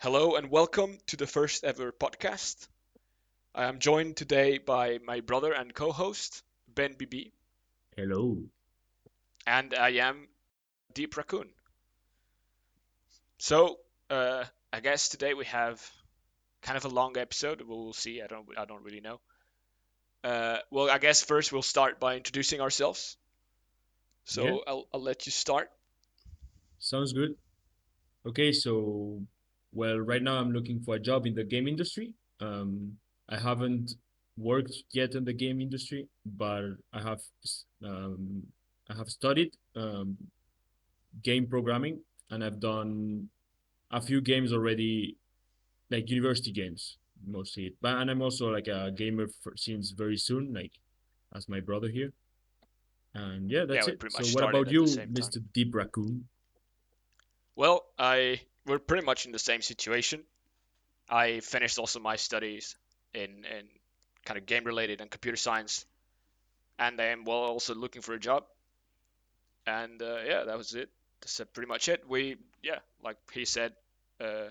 Hello and welcome to the first ever podcast. I am joined today by my brother and co-host, Ben BB, Hello. and I am Deep Raccoon. So, I guess today we have kind of a long episode. We'll see. I don't really know. Well, I guess first we'll start by introducing ourselves. Yeah, So I'll let you start. sounds good. Okay, so right now I'm looking for a job in the game industry. I haven't worked yet in the game industry, but um, I have studied game programming, and I've done a few games already, like university games mostly. But and I'm also like a gamer since very soon, like as my brother here. And yeah, Yeah, that's we it. pretty So much what started about at the you, same time. Mr. Deep Raccoon? Well, I we're pretty much in the same situation. I finished also my studies in kind of game related and computer science, and I am well also looking for a job. And yeah, that was it. That's pretty much it. Yeah, like he said, uh,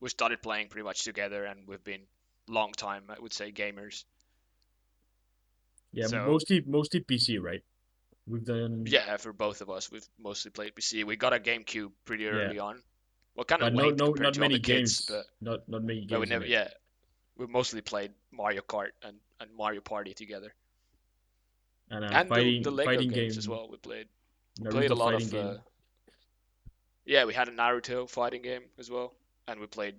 we started playing pretty much together, and we've been long time, I would say, gamers. Yeah, So mostly PC, right? We've done yeah, for both of us, we've mostly played PC. We got a GameCube pretty yeah, early on. Well, kind of but no late no compared not to other many kids, games, not many but we games in never, it. yeah, we mostly played Mario Kart and Mario Party together, And and the fighting Lego fighting games as game, well. We played a Naruto lot fighting of game. yeah, we had a Naruto fighting game as well, and we played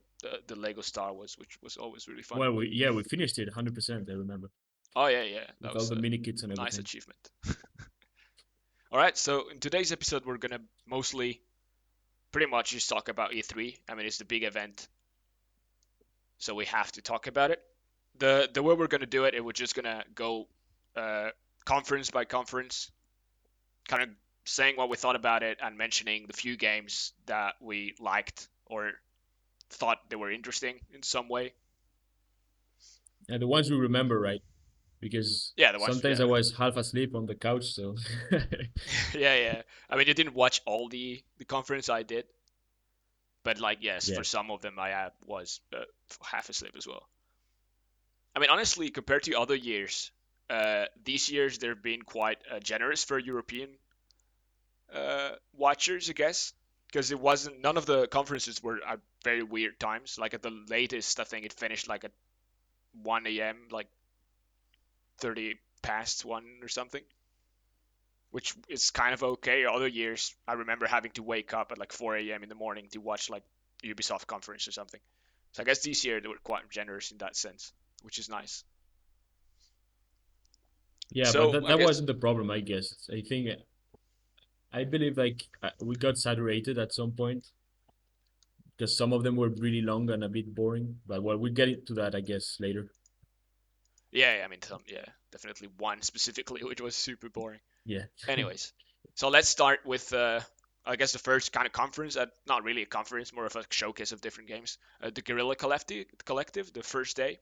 the Lego Star Wars, which was always really fun. We finished it 100%. I remember Oh yeah, yeah, that with all was the a mini kits and nice everything. achievement. All right, so in today's episode, we're gonna mostly, pretty much, just talk about E3. I mean, it's the big event, so we have to talk about it. The way we're gonna do it, we're just gonna go uh, conference by conference, kind of saying what we thought about it and mentioning the few games that we liked or thought they were interesting in some way. And the ones we remember, right? Because Yeah, the ones. sometimes Yeah, I was half asleep on the couch, so yeah, yeah. I mean, you didn't watch all the conference. I did, but like, yes, yeah. for some of them, I was half asleep as well. I mean, honestly, compared to other years, these years they've been quite generous for European watchers, I guess, because it wasn't none of the conferences were at very weird times. Like at the latest, I think it finished like at 1 a.m., like 30 past one or something, which is kind of okay. Other years, I remember having to wake up at like 4 a.m. in the morning to watch like Ubisoft conference or something. So I guess this year they were quite generous in that sense, which is nice. Yeah, but So that, I that guess wasn't the problem, I guess. I believe like we got saturated at some point because some of them were really long and a bit boring. But well, we get into that, I guess, later. yeah, I mean yeah, definitely one specifically which was super boring. Yeah. Anyways, so let's start with I guess the first kind of conference, not really a conference, more of a showcase of different games. The Guerrilla Collective, the first day.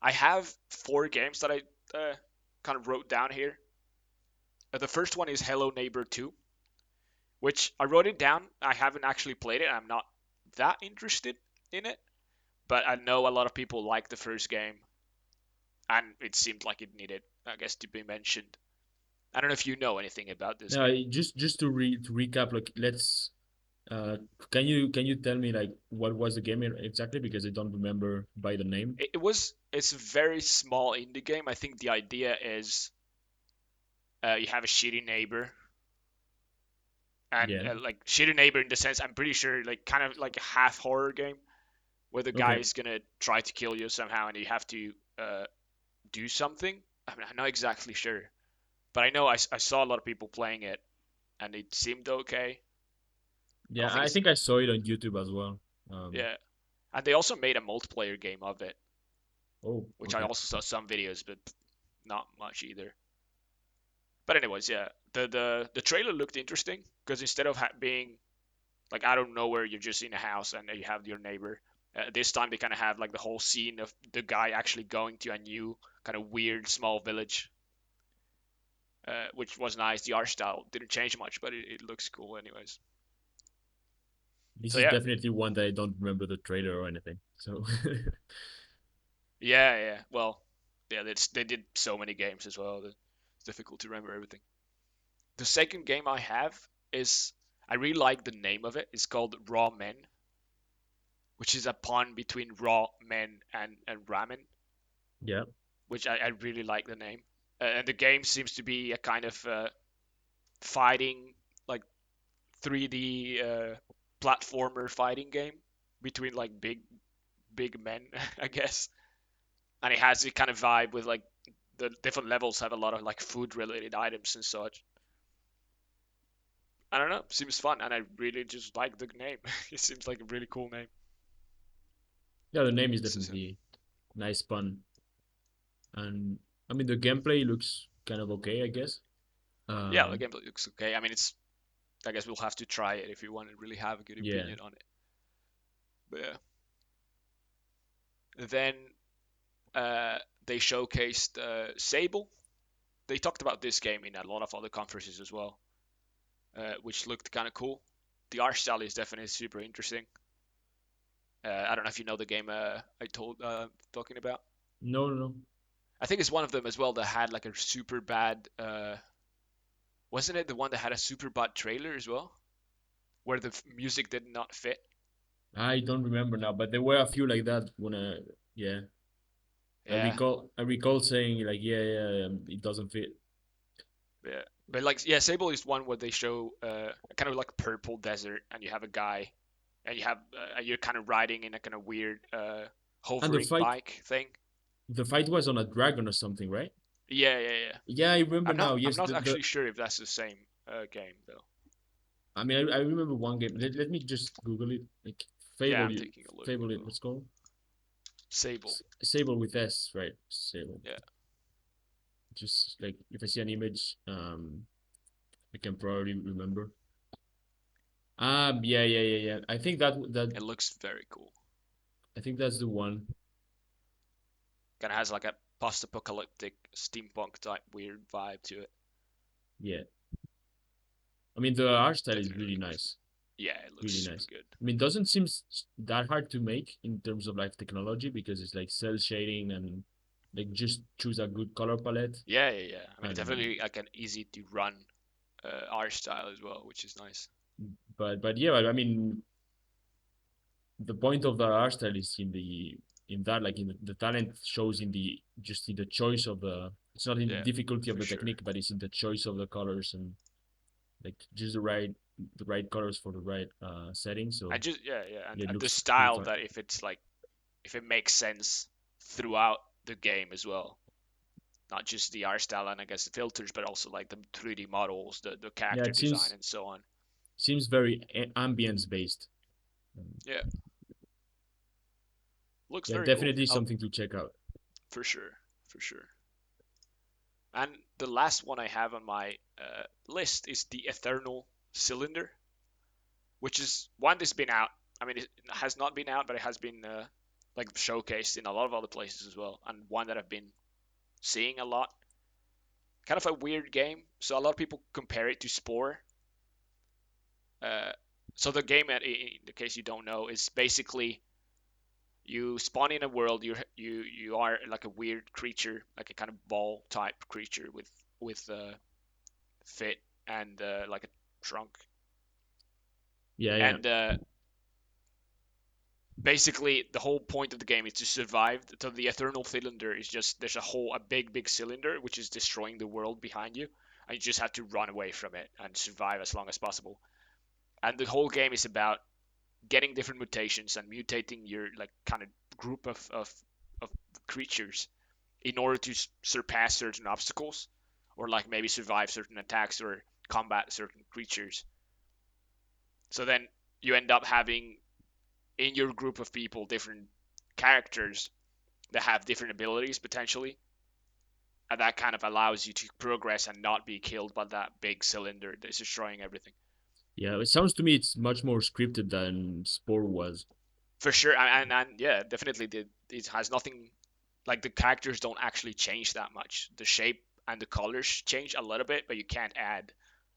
I have four games that I kind of wrote down here. The first one is Hello Neighbor 2, which I wrote it down. I haven't actually played it. I'm not that interested in it, but I know a lot of people like the first game, and it seemed like it needed, I guess, to be mentioned. I don't know if you know anything about this Now, game. just to recap, like let's uh, can you tell me like what was the game exactly because I don't remember by the name. It's a very small indie game. I think the idea is you have a shitty neighbor, and Yeah. like shitty neighbor in the sense, I'm pretty sure like kind of like a half horror game where the guy Okay. is gonna try to kill you somehow, and you have to do something. I mean, I'm not exactly sure, but I know I saw a lot of people playing it, and it seemed okay. I don't Yeah, think I it's think I saw it on YouTube as well. yeah, and they also made a multiplayer game of it, Oh, which I okay. also saw some videos, but not much either. But anyways, yeah, the trailer looked interesting because instead of being like I don't know where you're just in a house and you have your neighbor. This time they kind of have like the whole scene of the guy actually going to a new kind of weird small village, which was nice. The art style didn't change much, but it looks cool anyways. This So is yeah, definitely one that I don't remember the trailer or anything. So yeah. Well, yeah, they did so many games as well that it's difficult to remember everything. The second game I have is I really like the name of it. It's called Raw Men, which is a pun between raw men and ramen, yeah. which I really like the name. And the game seems to be a kind of fighting, like 3D platformer fighting game between like big men, I guess. And it has a kind of vibe with like the different levels have a lot of like food related items and such. I don't know, seems fun, and I really just like the name. It seems like a really cool name. Yeah, the name is So, definitely nice pun. And I mean the gameplay looks kind of okay, I guess. yeah, the Um, game looks okay. I mean, it's I guess we'll have to try it if you want to really have a good yeah. opinion on it. But yeah, then uh, they showcased Sable. They talked about this game in a lot of other conferences as well, which looked kind of cool. The art style is definitely super interesting. I don't know if you know the game I told talking about. No, no, no. I think it's one of them as well that had like a super bad. Wasn't it the one that had a super bad trailer as well, where the music did not fit? I don't remember now, but there were a few like that when yeah. Yeah, I recall saying like yeah, it doesn't fit. yeah. But like, yeah, Sable is one where they show kind of like purple desert, and you have a guy, and you're kind of riding in a kind of weird And hovering bike thing. the fight was on a dragon or something, right? Yeah, yeah, yeah. Yeah, I remember now. I'm Yes, not the actually sure if that's the same game though. I mean I remember one game. Let me just Google it. Like Yeah, Fable, I'm taking a look as Fable it. well. What's it called? Sable. Sable with S, right? Sable. Yeah, Just like if I see an image, I can probably remember. Yeah. it looks very cool. I think that's the one. Kind of has like a post-apocalyptic steampunk type weird vibe to it. Yeah. I mean, the art style is Definitely really really cool. nice, Yeah, it looks really super nice. good. I mean, doesn't seem that hard to make in terms of like technology because it's like cell shading and like just choose a good color palette. Yeah. I mean, it's And definitely like an easy to run art style as well, which is nice. but yeah, I mean, the point of the art style is in that like in the talent shows in the just in the choice of the. It's not in the Yeah, difficulty of for the sure. technique, but it's in the choice of the colors and like just the right colors for the right setting. So And just yeah, yeah, it and the looks pretty style fun. that if it's like if it makes sense throughout the game as well, not just the art style and I guess the filters, but also like the 3D models, the Yeah, character it design, and so on. seems very ambience based. Yeah, looks Yeah, very cool. definitely I'll something to check out. for sure, for sure. And the last one I have on my list is the Eternal Cylinder, which is one that's been out. I mean, it has not been out, but it has been like showcased in a lot of other places as well, and one that I've been seeing a lot. Kind of a weird game. So a lot of people compare it to Spore. Uh, so the game, in the case you don't know, is basically you spawn in a world. You are like a weird creature, like a kind of ball type creature with fit and like a trunk. Yeah. And basically, the whole point of the game is to survive. So the Eternal Cylinder is just there's a big cylinder which is destroying the world behind you, and you just have to run away from it and survive as long as possible. And the whole game is about getting different mutations and mutating your like kind of group of creatures in order to surpass certain obstacles, or like maybe survive certain attacks or combat certain creatures. So then you end up having in your group of people different characters that have different abilities potentially, and that kind of allows you to progress and not be killed by that big cylinder that's destroying everything. Yeah, it sounds to me it's much more scripted than Spore was. For sure, and yeah, definitely, it has nothing like the characters don't actually change that much. The shape and the colors change a little bit, but you can't add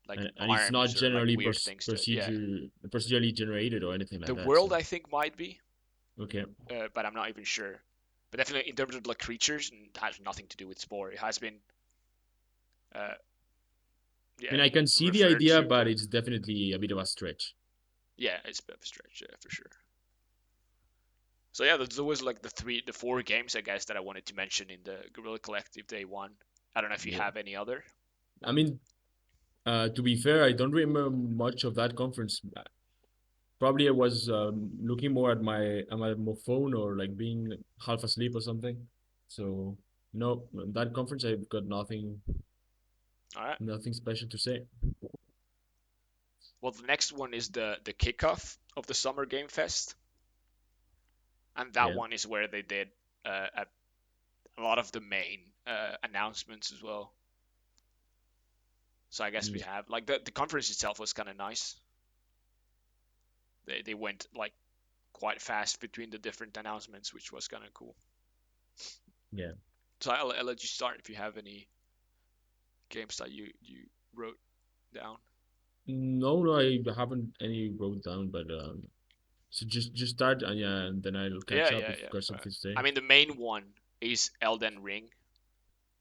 like and it's not arms or like generally weird things to. Yeah, procedurally generated or anything the like that. world So I think might be, okay, but I'm not even sure. But definitely in terms of like creatures, it has nothing to do with Spore. It has been, uh, I yeah, mean I can see the referred idea, to, but but it's definitely a bit of a stretch. yeah, it's a bit of a stretch, yeah, for sure. So yeah, those was like the four games I guess that I wanted to mention in the Guerrilla Collective Day One. I don't know if you Yeah, have any other. I mean, to be fair, I don't remember much of that conference. Probably I was looking more at my phone or like being half asleep or something. So no, that conference I've got All right. nothing special to say. Well, the next one is the kickoff of the Summer Game Fest, and that Yeah, one is where they did a lot of the main announcements as well. So I guess we yeah, have like the conference itself was kind of nice. They went like quite fast between the different announcements, which was kind of cool. yeah. So I'll let you start if you have any games that you wrote down. No, no, I haven't any wrote down, but so just start and yeah, and then I'll Yeah, catch up yeah, if I've yeah. got something to I say. mean, the main one is Elden Ring,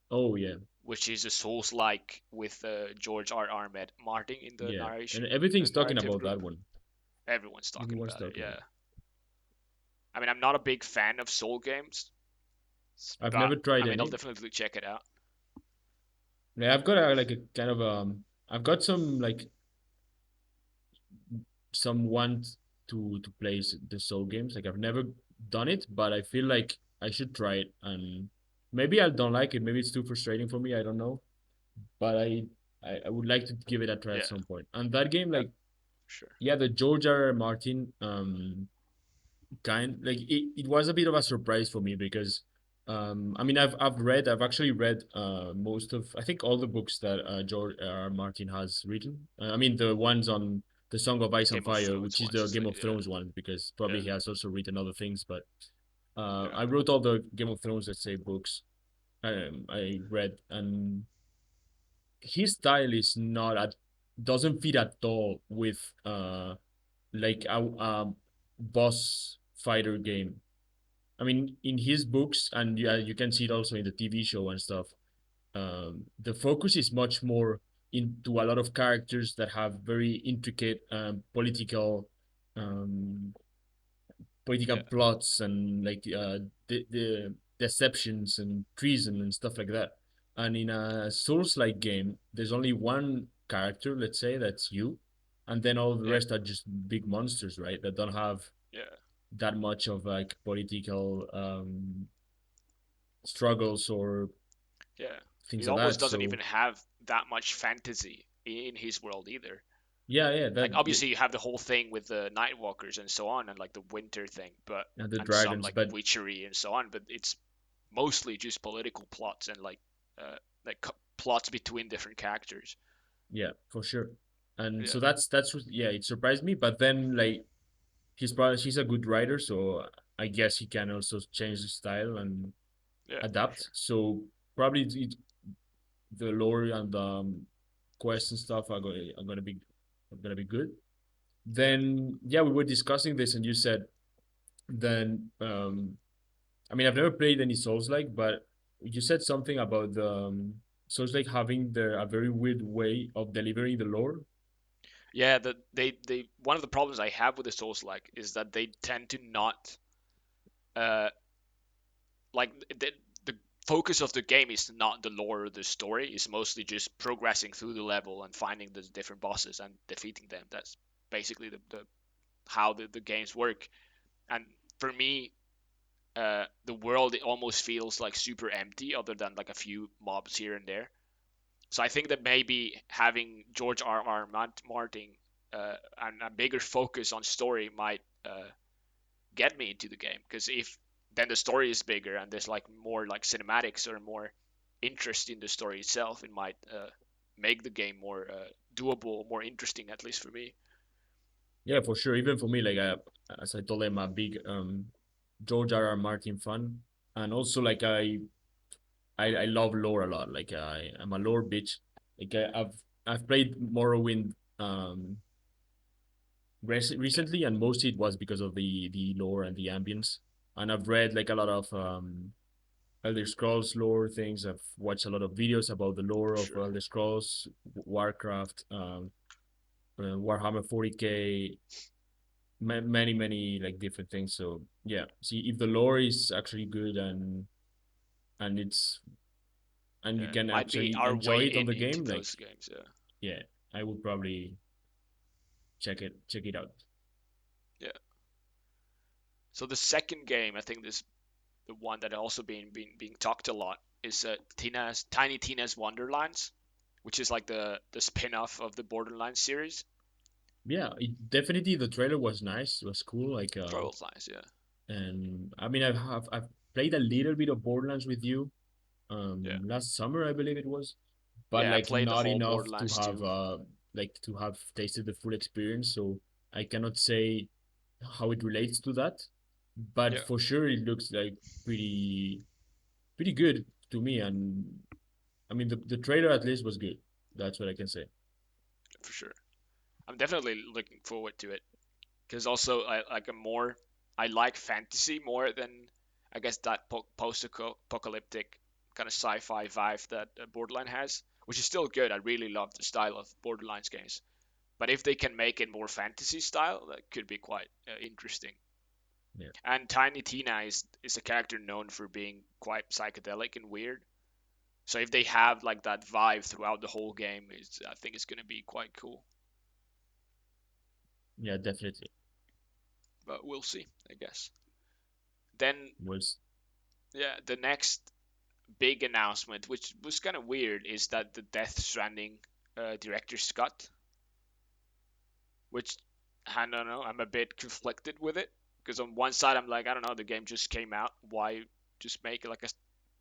Oh yeah, which is a Souls-like with George R. Martin in the yeah, and narration everything's talking narrative about that group. one. Everyone's talking Everyone's about it. talking about Yeah. it. I mean, I'm not a big fan of Soul games, I've but never tried I mean, I'll any. definitely check it out. Yeah, I've got like a kind of I've got some like some want to play the soul games. Like I've never done it, but I feel like I should try it. And maybe I don't like it. Maybe it's too frustrating for me. I don't know. But I would like to give it a try at Yeah, some point. And that game, that like sure. yeah, the George R. R. Martin kind like it was a bit of a surprise for me because I mean I've actually read most of I think all the books that George R. R. Martin has written. I mean the ones on the Song of Ice and Game of Fire, Thrones which is ones the is Game like of Thrones one, because yeah, probably he has also written other things. But yeah, I wrote all the Game of Thrones, let's say, books. I read, and his style is not at doesn't fit at all with like a boss fighter game. I mean, in his books, and yeah, you can see it also in the TV show and stuff. The focus is much more into a lot of characters that have very intricate um, political yeah, plots and like the deceptions and treason and stuff like that. And in a Souls-like game, there's only one character, let's say, that's you, and then all the yeah, rest are just big monsters, right? That don't have yeah, that much of like political struggles or yeah. things It like almost that. doesn't So even have that much fantasy in his world either. yeah, yeah, Like obviously you have the whole thing with the Nightwalkers and so on, and like the winter thing, but and the and some dragons, like but witchery and so on. But it's mostly just political plots and uh, plots between different characters. yeah, for sure. And Yeah, so that's what, yeah, it surprised me. But then like he's a good writer, so I guess he can also change the style and yeah, for adapt. sure. So probably the lore and the quests and stuff are gonna be good. Yeah. Then yeah, we were discussing this, and you said then I mean I've never played any Souls like, but you said something about the Souls like having a very weird way of delivering the lore. Yeah, they one of the problems I have with the Souls like is that they tend to not uh like the focus of the game is not the lore or the story. It's mostly just progressing through the level and finding the different bosses and defeating them. That's basically the how the games work. And for me, the world it almost feels like super empty, other than like a few mobs here and there. So I think that maybe having George R. R. Martin and a bigger focus on story might get me into the game. Because if then the story is bigger and there's like more like cinematics or more interest in the story itself, it might make the game more doable, more interesting, at least for me. Yeah, for sure. Even for me, like as I told him, I'm a big George R. R. Martin fan, and also like I love lore a lot. Like I'm a lore bitch. Like I've I've played Morrowind Yeah, recently, and mostly it was because of the lore and the ambience. And I've read like a lot of Elder Scrolls lore things. I've watched a lot of videos about the for lore of sure. Elder Scrolls, Warcraft, Warhammer 40K, many like different things. So yeah, see if the lore is actually good and it's and you Yeah, can might be actually our way enjoy it on in the into game, like those games. Yeah, yeah, I would probably check it out. yeah. So the second game, I think this the one that also being talked a lot is Tina's Tiny Tina's Wonderlands, which is like the spin-off of the Borderlands series. Yeah, definitely the trailer was nice. It was cool. Like Borderlands, yeah, and I mean I've played a little bit of Borderlands with you yeah, last summer I believe it was, but yeah. I like played the not whole enough to Borderlands have 2. tasted the full experience. So I cannot say how it relates to that, but Yeah, for sure it looks like pretty pretty good to me. And I mean the trailer at least was good. That's what I can say. for sure. I'm definitely looking forward to it because also I like a more I like fantasy more than I guess that post-apocalyptic kind of sci-fi vibe that Borderlands has, which is still good. I really love the style of Borderlands games, but if they can make it more fantasy style, that could be quite interesting. Yeah, And Tiny Tina is a character known for being quite psychedelic and weird. So if they have like that vibe throughout the whole game, I think it's gonna be quite cool. yeah, definitely But we'll see, I guess. Then was. yeah, the next big announcement, which was kind of weird, is that the Death Stranding director's cut, which I don't know, I'm a bit conflicted with it because on one side I'm like, I don't know, the game just came out, why just make it like a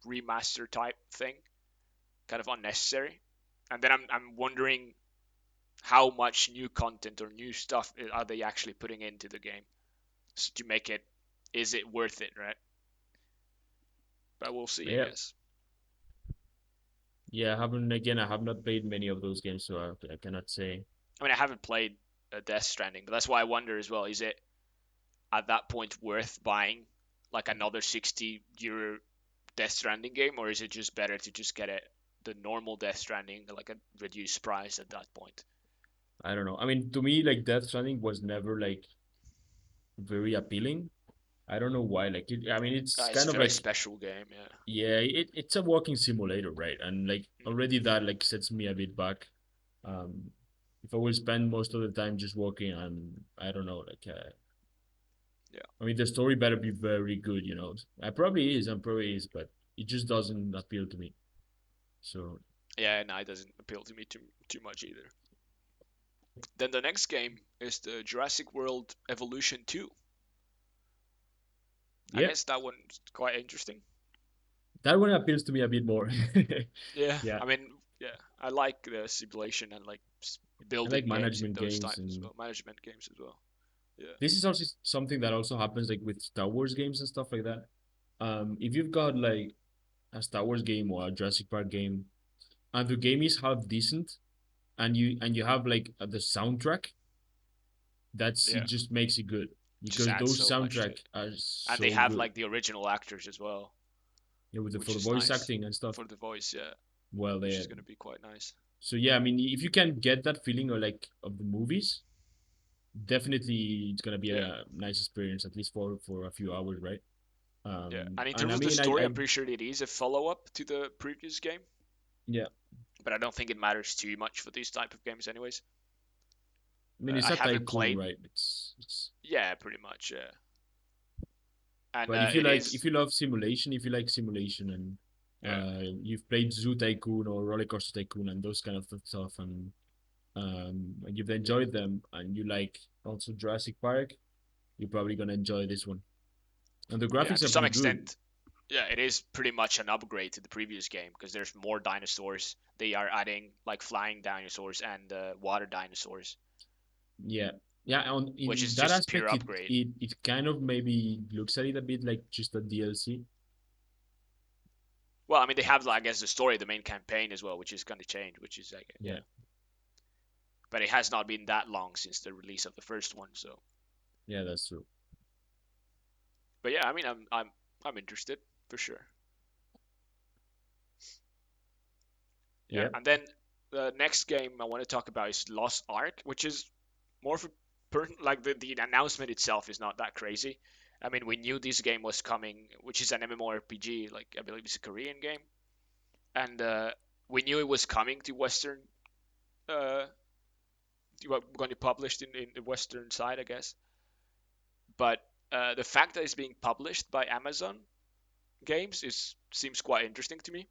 remaster type thing, kind of unnecessary. And then I'm wondering how much new content or new stuff are they actually putting into the game to make it, is it worth it, right? But we'll see, I Yeah, guess. yeah, I haven't again. I have not played many of those games, so I cannot say. I mean, I haven't played Death Stranding, but that's why I wonder as well, is it at that point worth buying like another 60 euro Death Stranding game, or is it just better to just get it the normal Death Stranding like a reduced price at that point? I don't know. I mean, to me, like Death Stranding was never like very appealing. I don't know why. Like, I mean, it's It's kind a of very like special game, yeah. yeah, it's a walking simulator, right? And like already Mm, that like sets me a bit back. Um, if I will spend most of the time just walking, and I don't know, like yeah, I mean, the story better be very good, you know. I probably is, and probably is, but it just doesn't appeal to me. So yeah. No, it doesn't appeal to me too much either. Then the next game is the Jurassic World Evolution 2. I yeah, guess that one's quite interesting. that one appeals to me a bit more. Yeah, Yeah, I mean, yeah, I like the simulation and like I like building games in management those games, times as and well, management games as well. Yeah, this is also something that also happens like with Star Wars games and stuff like that. If you've got like a Star Wars game or a Jurassic Park game, and the game is half decent, and you have like the soundtrack, that's it yeah, just makes it good just because adds those so much to soundtrack it, are and they so have good. like the original actors as well, Yeah, with for which the is voice nice acting and stuff. for the voice. Yeah, Well, which they is gonna be quite nice. so yeah. I mean, if you can get that feeling or like of the movies, definitely it's gonna be Yeah, a nice experience at least for a few hours, right? yeah. And in And terms I of the mean, story, I I'm pretty sure it is a follow up to the previous game, yeah, but I don't think it matters too much for these type of games, anyways. I mean it's I a haven't tycoon, played. right? It's Yeah, pretty much. Yeah, and but if you it like, if is. you love simulation, if you like simulation, and Yeah, you've played Zoo Tycoon or Roller Coaster Tycoon and those kind of stuff, and you've enjoyed them, and you like also Jurassic Park, you're probably gonna enjoy this one. And the yeah. graphics To are some pretty good. extent, yeah, it is pretty much an upgrade to the previous game because there's more dinosaurs. They are adding like flying dinosaurs and water dinosaurs, Yeah, yeah. On which in is that just pure aspect, it upgrade. it it kind of maybe looks at it a bit like just a DLC. Well, I mean, they have, like, I guess, the story, the main campaign as well, which is going to change, which is like, yeah, Yeah. but it has not been that long since the release of the first one. So, Yeah, that's true. but yeah, I mean, I'm interested for sure. Yeah, Yeah, and then the next game I want to talk about is Lost Ark, which is more for like the announcement itself is not that crazy. I mean, we knew this game was coming, which is an MMORPG, like I believe it's a Korean game, and we knew it was coming to Western, uh, going to be published in the Western side, I guess. But the fact that it's being published by Amazon Games is seems quite interesting to me,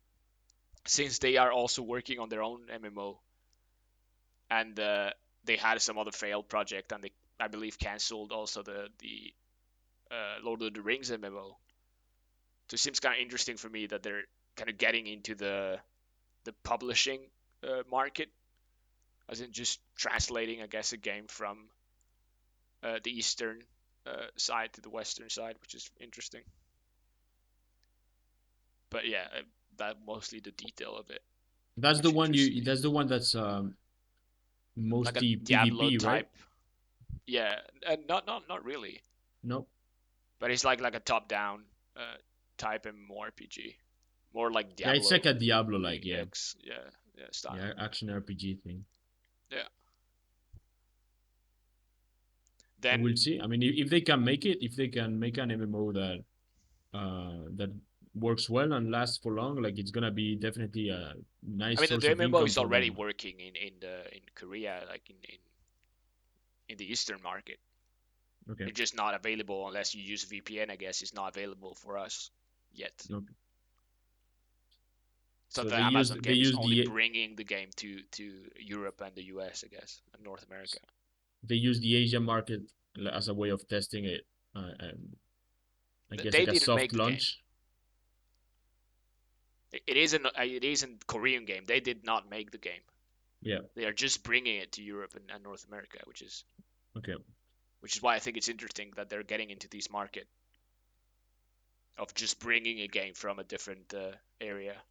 since they are also working on their own MMO, and they had some other failed project, and they I believe cancelled also the Lord of the Rings MMO. So it seems kind of interesting for me that they're kind of getting into the publishing market, as in just translating, I guess, a game from the eastern side to the western side, which is interesting. But yeah, that mostly the detail of it, that's the which one interests you. me. That's the one that's Like a mostly Diablo PvP, right? type, yeah, and not really, No. but it's like a top down uh, type MMORPG, more like Yeah, it's like Diablo a Diablo, like, 3 yeah, X, yeah, yeah, style. yeah, action RPG thing. Yeah. We'll Then see. I mean, if they can make it, if they can make an MMO that works well and lasts for long, like it's gonna be definitely a I nice mean source the of MMO income is for already them. working in Korea, like in the Eastern market. Okay. It's just not available unless you use VPN. I guess it's not available for us yet. Okay. So So the Amazon they game is use only the bringing the game to Europe and the US, I guess, and North America. Asian market as a way of testing it. And I guess They like a didn't soft make the game. launch. It is a Korean game. They did not make the game. Yeah. They are just bringing it to Europe and North America, Okay. which is why I think it's interesting that they're getting into this market of just bringing a game from a different area.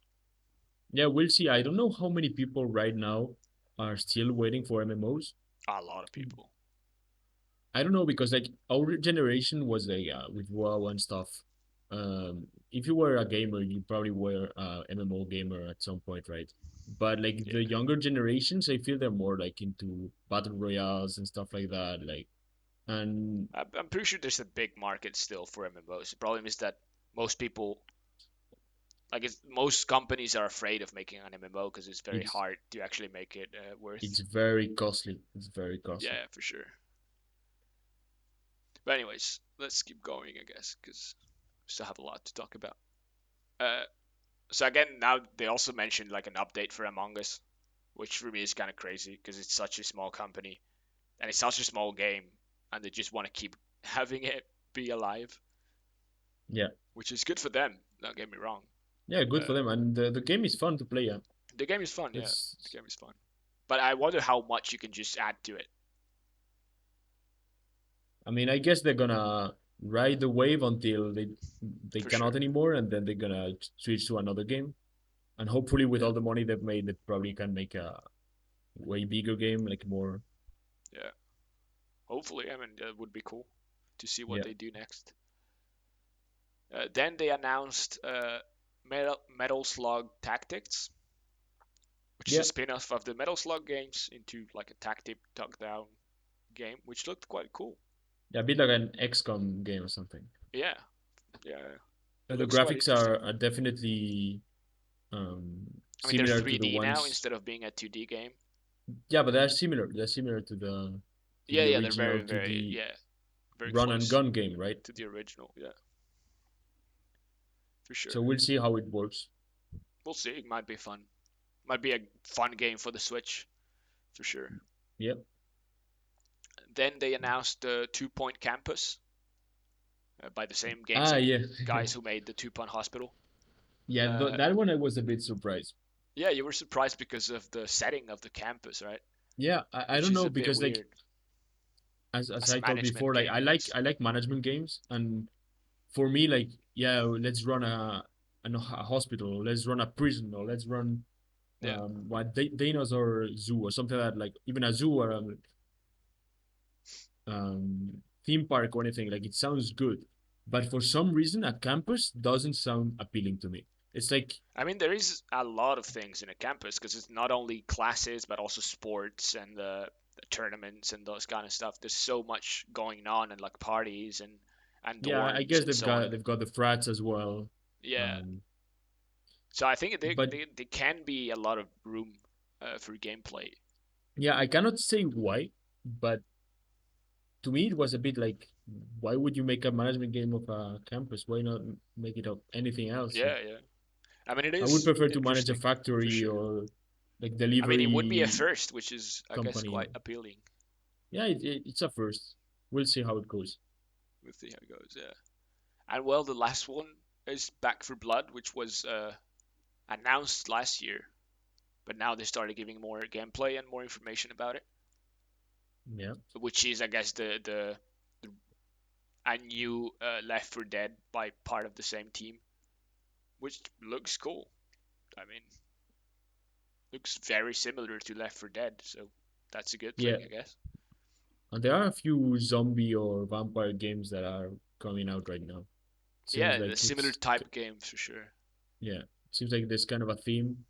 Yeah, we'll see. I don't know how many people right now are still waiting for MMOs. A lot of people. I don't know because like our generation was like with WoW and stuff. If you were a gamer, you probably were a MMO gamer at some point, right? But like Yeah, the younger generations, I feel they're more like into battle royales and stuff like that. Like, and I'm pretty sure there's a big market still for MMOs. The problem is that most people, most companies are afraid of making an MMO because it's very it's hard to actually make it worth. it's very costly. It's very costly. Yeah, for sure. But anyways, let's keep going, I guess, because we still have a lot to talk about. Uh, so again, now they also mentioned like an update for Among Us, which for me is kind of crazy because it's such a small company and it's such a small game, and they just want to keep having it be alive, Yeah, which is good for them. Don't get me wrong. yeah, good for Uh, them. And the game is fun to play. Yeah, the game is fun, yeah. The it's. game is fun, but I wonder how much you can just add to it. I mean, I guess they're gonna ride the wave until they For cannot sure. anymore, and then they're gonna switch to another game. And hopefully, with Yeah, all the money they've made, they probably can make a way bigger game, like more. yeah. Hopefully, I mean, that would be cool to see what Yeah, they do next. Then they announced Metal Slug Tactics, which is a yeah, spin-off of the Metal Slug games into like a tactic top-down game, which looked quite cool. yeah, a bit like an XCOM game or something. Yeah, yeah. It The looks quite graphics interesting. are definitely I mean, they're similar to the 3D now ones. instead of being a 2D game. Yeah, but they're similar. They're similar to Yeah, the yeah, they're original very, to very, the yeah, very run and close gun game, right? to the original. Yeah, for So sure. we'll see how it works. We'll see. It might be fun. Might be a fun game for the Switch, for sure. Yeah. Then they announced the Two Point Campus by the same games Ah, yeah, guys who made the Two Point Hospital. yeah. Uh, That one I was a bit surprised. yeah, you were surprised because of the setting of the campus, right? Yeah, I Which don't is know a bit because like weird as as a I told management before, like game, I guess. I like management games, and for me, like yeah, let's run a hospital, let's run a prison, or let's run Yeah. what dinosaur zoo or something like that, like even a zoo or a theme park or anything. Like it sounds good, but for some reason, a campus doesn't sound appealing to me. It's like I mean, there is a lot of things in a campus because it's not only classes but also sports and the tournaments and those kind of stuff. There's so much going on and like parties and yeah, I dorms guess and so on. they've got the frats as well. Yeah. Um, So I think but there can be a lot of room for gameplay. yeah, I cannot say why, but to me it was a bit like, why would you make a management game of a campus? Why not make it of anything else? Yeah, yeah. I mean, it I would is prefer to manage a interesting for factory sure. or like I mean, it would be a delivery first, which is, I guess, company. quite appealing. Yeah, it's a first. We'll see how it goes. We'll see how it goes. Yeah. And well, the last one is Back for Blood, which was announced last year, but now they started giving more gameplay and more information about it, Yeah, which is, I guess, the a new Left 4 Dead by part of the same team, which looks cool. I mean, looks very similar to Left 4 Dead, so that's a good yeah. thing, I guess. And there are a few zombie or vampire games that are coming out right now. Seems Yeah, the like similar type games for sure. yeah, seems like there's kind of a theme.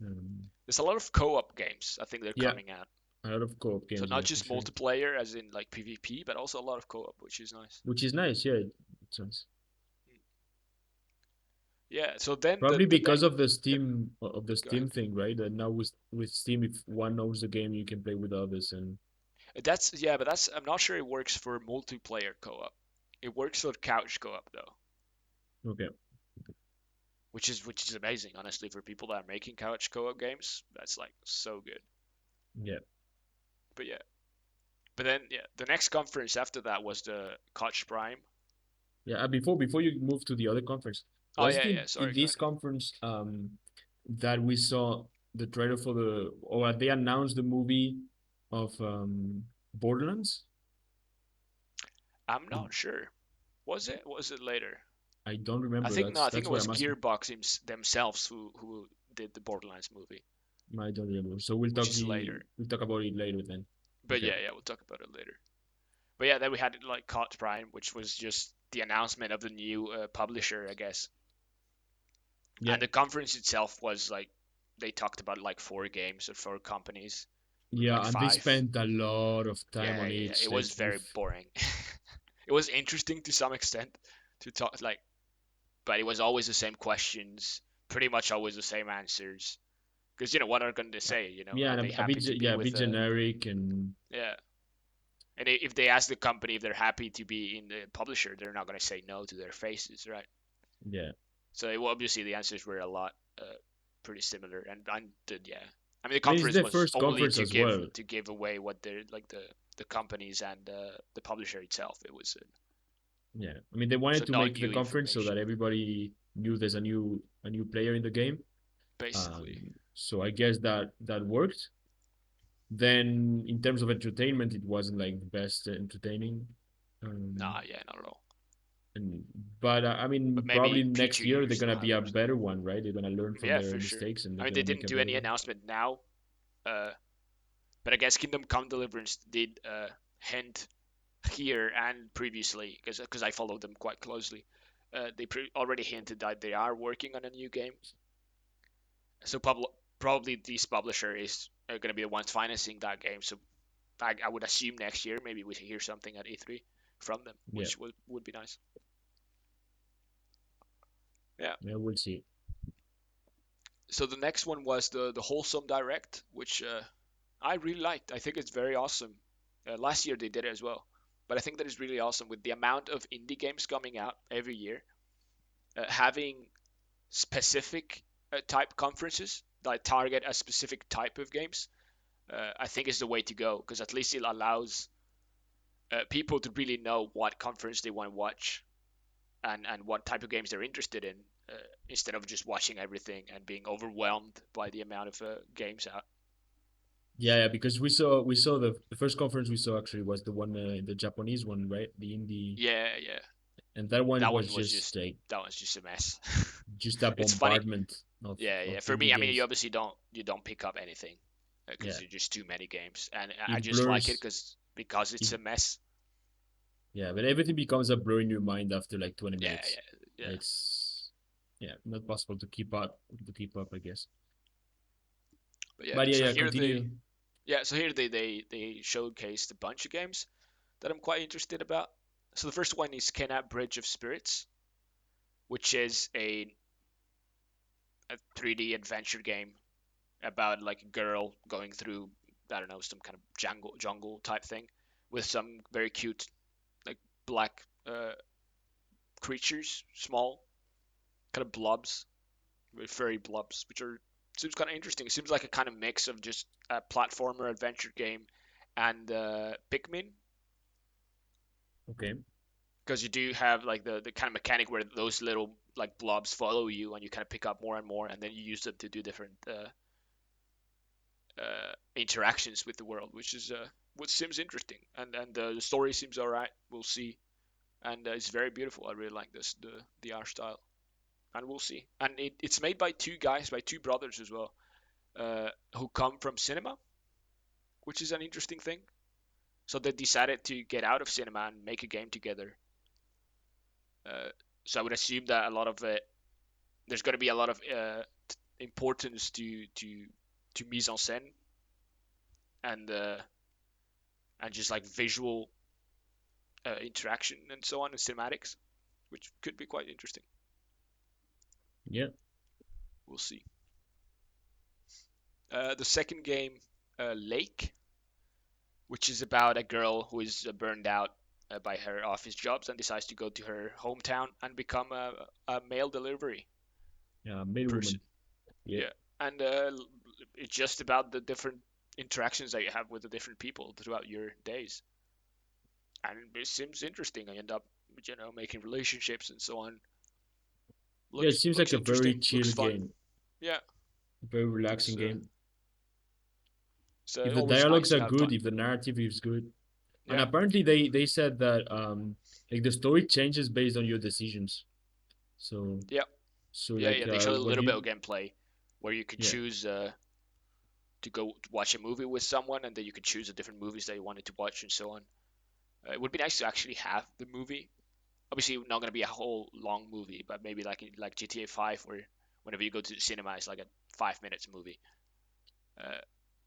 Um, There's a lot of co-op games. I think they're yeah, coming out. a lot of co-op So games. not Yeah, for just sure. multiplayer, as in like PvP, but also a lot of co-op, which is nice. Which is nice. Yeah, it sounds Yeah. So then probably the because next, of the yep, go ahead. Steam thing, right? That now with Steam, if one knows the game, you can play with others. And That's yeah, but that's I'm not sure it works for multiplayer co-op. It works for couch co-op though, okay, which is amazing, honestly, for people that are making couch co-op games. That's like so good. yeah, But yeah, but then yeah, the next conference after that was the Koch Prime. yeah. Before you move to the other conference, Oh was yeah, it yeah. in Sorry, go this ahead. conference that we saw the trailer for the or they announced the movie of Borderlands? I'm It, not sure. Was it? Was it later? I don't I remember. think no. I think That's it what was I'm asking. Gearbox themselves who did the Borderlands movie, I don't remember. So which is later. we'll talk about it later then. But Okay. yeah, yeah, we'll talk about it later. But yeah, then we had like Koch Prime, which was just the announcement of the new publisher, I guess. Yeah. And the conference itself was like they talked about like four games or four companies, or like Yeah, and they five. spent a lot of time Yeah, on yeah, yeah. each. It Like was very with boring. It was interesting to some extent to talk like, but it was always the same questions, pretty much always the same answers. Because what are going to say? yeah, Are and they happy to be a bit with generic and yeah? And if they ask the company if they're happy to be in the publisher, they're not going to say no to their faces, right? yeah. So obviously the answers were a lot pretty similar, and yeah, I mean the I mean, it's conference their was first only conference to as give well. to give away what they're like the companies and the publisher itself. It was Yeah, I mean, they so wanted to not make the new conference so information that everybody knew there's a new player in the game. basically. So I guess that worked. Then in terms of entertainment, it wasn't like the best entertaining. Um, Nah, yeah, not at all. and but I mean, But maybe probably in next future year they're years they'll gonna be have a something. better one, right? They're gonna learn from Yeah, their for sure. mistakes and I they're mean they gonna make didn't a do better any one. announcement now, uh, but I guess Kingdom Come Deliverance did hint here and previously because I followed them quite closely. They already hinted that they are working on a new game. So probably this publisher is going to be the ones financing that game. So I would assume next year maybe we hear something at E3 from them, Yeah, which would be nice. Yeah. yeah, we'll see. So the next one was the Wholesome Direct, which I really liked. I think it's very awesome. Last year they did it as well, but I think that is really awesome with the amount of indie games coming out every year. Having specific type conferences that target a specific type of games, I think is the way to go because at least it allows people to really know what conference they want to watch and what type of games they're interested in instead of just watching everything and being overwhelmed by the amount of games out. Yeah, yeah, because we saw the first conference we saw actually was the one the Japanese one, right? The indie, Yeah, yeah. and that one That was one was just just like that was just a mess. just a It's funny. bombardment Yeah, yeah. of For indie me, I mean, you games. obviously don't pick up anything because Yeah, there's just too many games, and I it just like it blurs. because it's It, a mess. yeah, but everything becomes a blur in your mind after like 20 Yeah, minutes. yeah, yeah. It's yeah, not possible to keep up. To keep up, I guess. But yeah, But yeah, so yeah, here continue. they showcased a bunch of games that I'm quite interested about. So the first one is Kenna Bridge of Spirits, which is a 3D adventure game about like a girl going through, I don't know, some kind of jungle type thing with some very cute like black creatures, small kind of blobs, furry blobs, which are seems kind of interesting. It seems like a kind of mix of just a platformer adventure game and Pikmin, Okay. because you do have like the kind of mechanic where those little like blobs follow you and you kind of pick up more and more, and then you use them to do different interactions with the world, which is what seems interesting. And the story seems alright. We'll see. And it's very beautiful. I really like this the art style, and we'll see. And it's made by two guys, by two brothers as well, who come from cinema, which is an interesting thing. So they decided to get out of cinema and make a game together. Uh, so I would assume that a lot of it, there's going to be a lot of importance to mise en scène and just like visual interaction and so on and cinematics, which could be quite interesting. Yeah. We'll see. The second game, Lake, which is about a girl who is burned out by her office jobs and decides to go to her hometown and become a mail delivery Yeah, mail person. woman. Yeah. Yeah, and it's just about the different interactions that you have with the different people throughout your days, and it seems interesting. I end up, making relationships and so on. Yeah, it seems Looks like a very interesting. Looks chill fun. game, Yeah, very it's relaxing game. If the always dialogues nice to are have good, time. if the narrative is good, and Yeah, apparently they said that like the story changes based on your decisions. So yeah, so yeah, like yeah. They showed a when little bit you of gameplay where you could yeah choose to go watch a movie with someone, and then you could choose the different movies that you wanted to watch and so on. It would be nice to actually have the movie. Obviously, not going to be a whole long movie, but maybe like GTA 5, where whenever you go to the cinema, it's like a 5 minutes movie. Uh,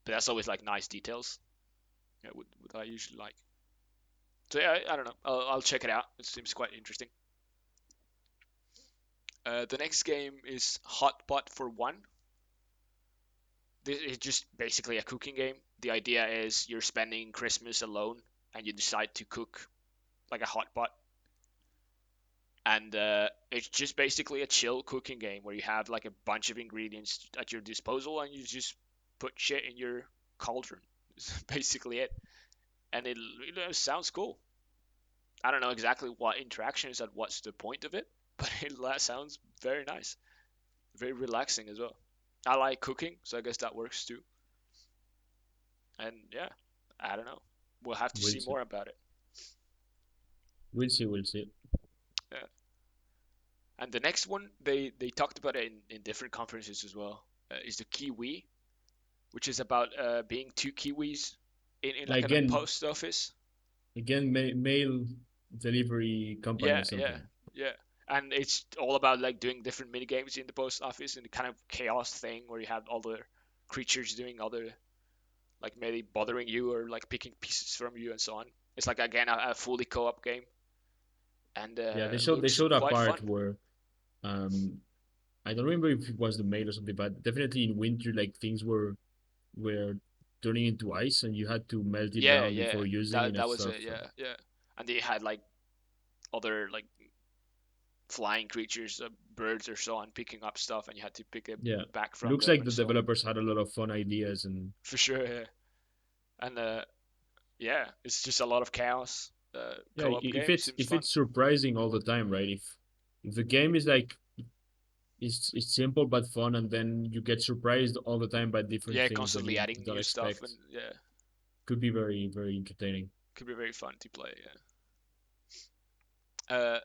but that's always like nice details. Yeah, what I usually like. So yeah, I don't know. I'll check it out. It seems quite interesting. The next game is Hotbot for One. This is just basically a cooking game. The idea is you're spending Christmas alone, and you decide to cook like a hot pot, and it's just basically a chill cooking game where you have like a bunch of ingredients at your disposal, and you just put shit in your cauldron. It's basically it, and it sounds cool. I don't know exactly what interaction is and what's the point of it, but it sounds very nice, very relaxing as well. I like cooking, so I guess that works too. And yeah, I don't know. We'll have to we'll see see, more about it. we'll see. Yeah. And the next one, they talked about it in different conferences as well. Is the Kiwi, which is about being two Kiwis in like Like in a post office. again mail delivery company Yeah, or yeah, something. yeah. And it's all about like doing different mini games in the post office and the kind of chaos thing where you have all the creatures doing other like maybe bothering you or like picking pieces from you and so on. It's like again a fully co-op game and Yeah, they looks showed a quite part fun. where um I don't remember if it was the mail or something, but definitely in winter like things were turning into ice and you had to melt it Yeah, down yeah. before using it That and was stuff. it. Yeah, yeah. And they had like other like flying creatures, birds or so on, picking up stuff, and you had to pick it Yeah, back from looks them like and the so on. developers had a lot of fun ideas and For sure. Yeah. And yeah, it's just a lot of chaos. yeah, Co-op game seems if fun. it's surprising all the time, right? If the game is like it's simple but fun, and then you get surprised all the time by different Yeah, things that constantly you adding don't new stuff and expect, yeah, could be very entertaining. could be very fun to play. Yeah.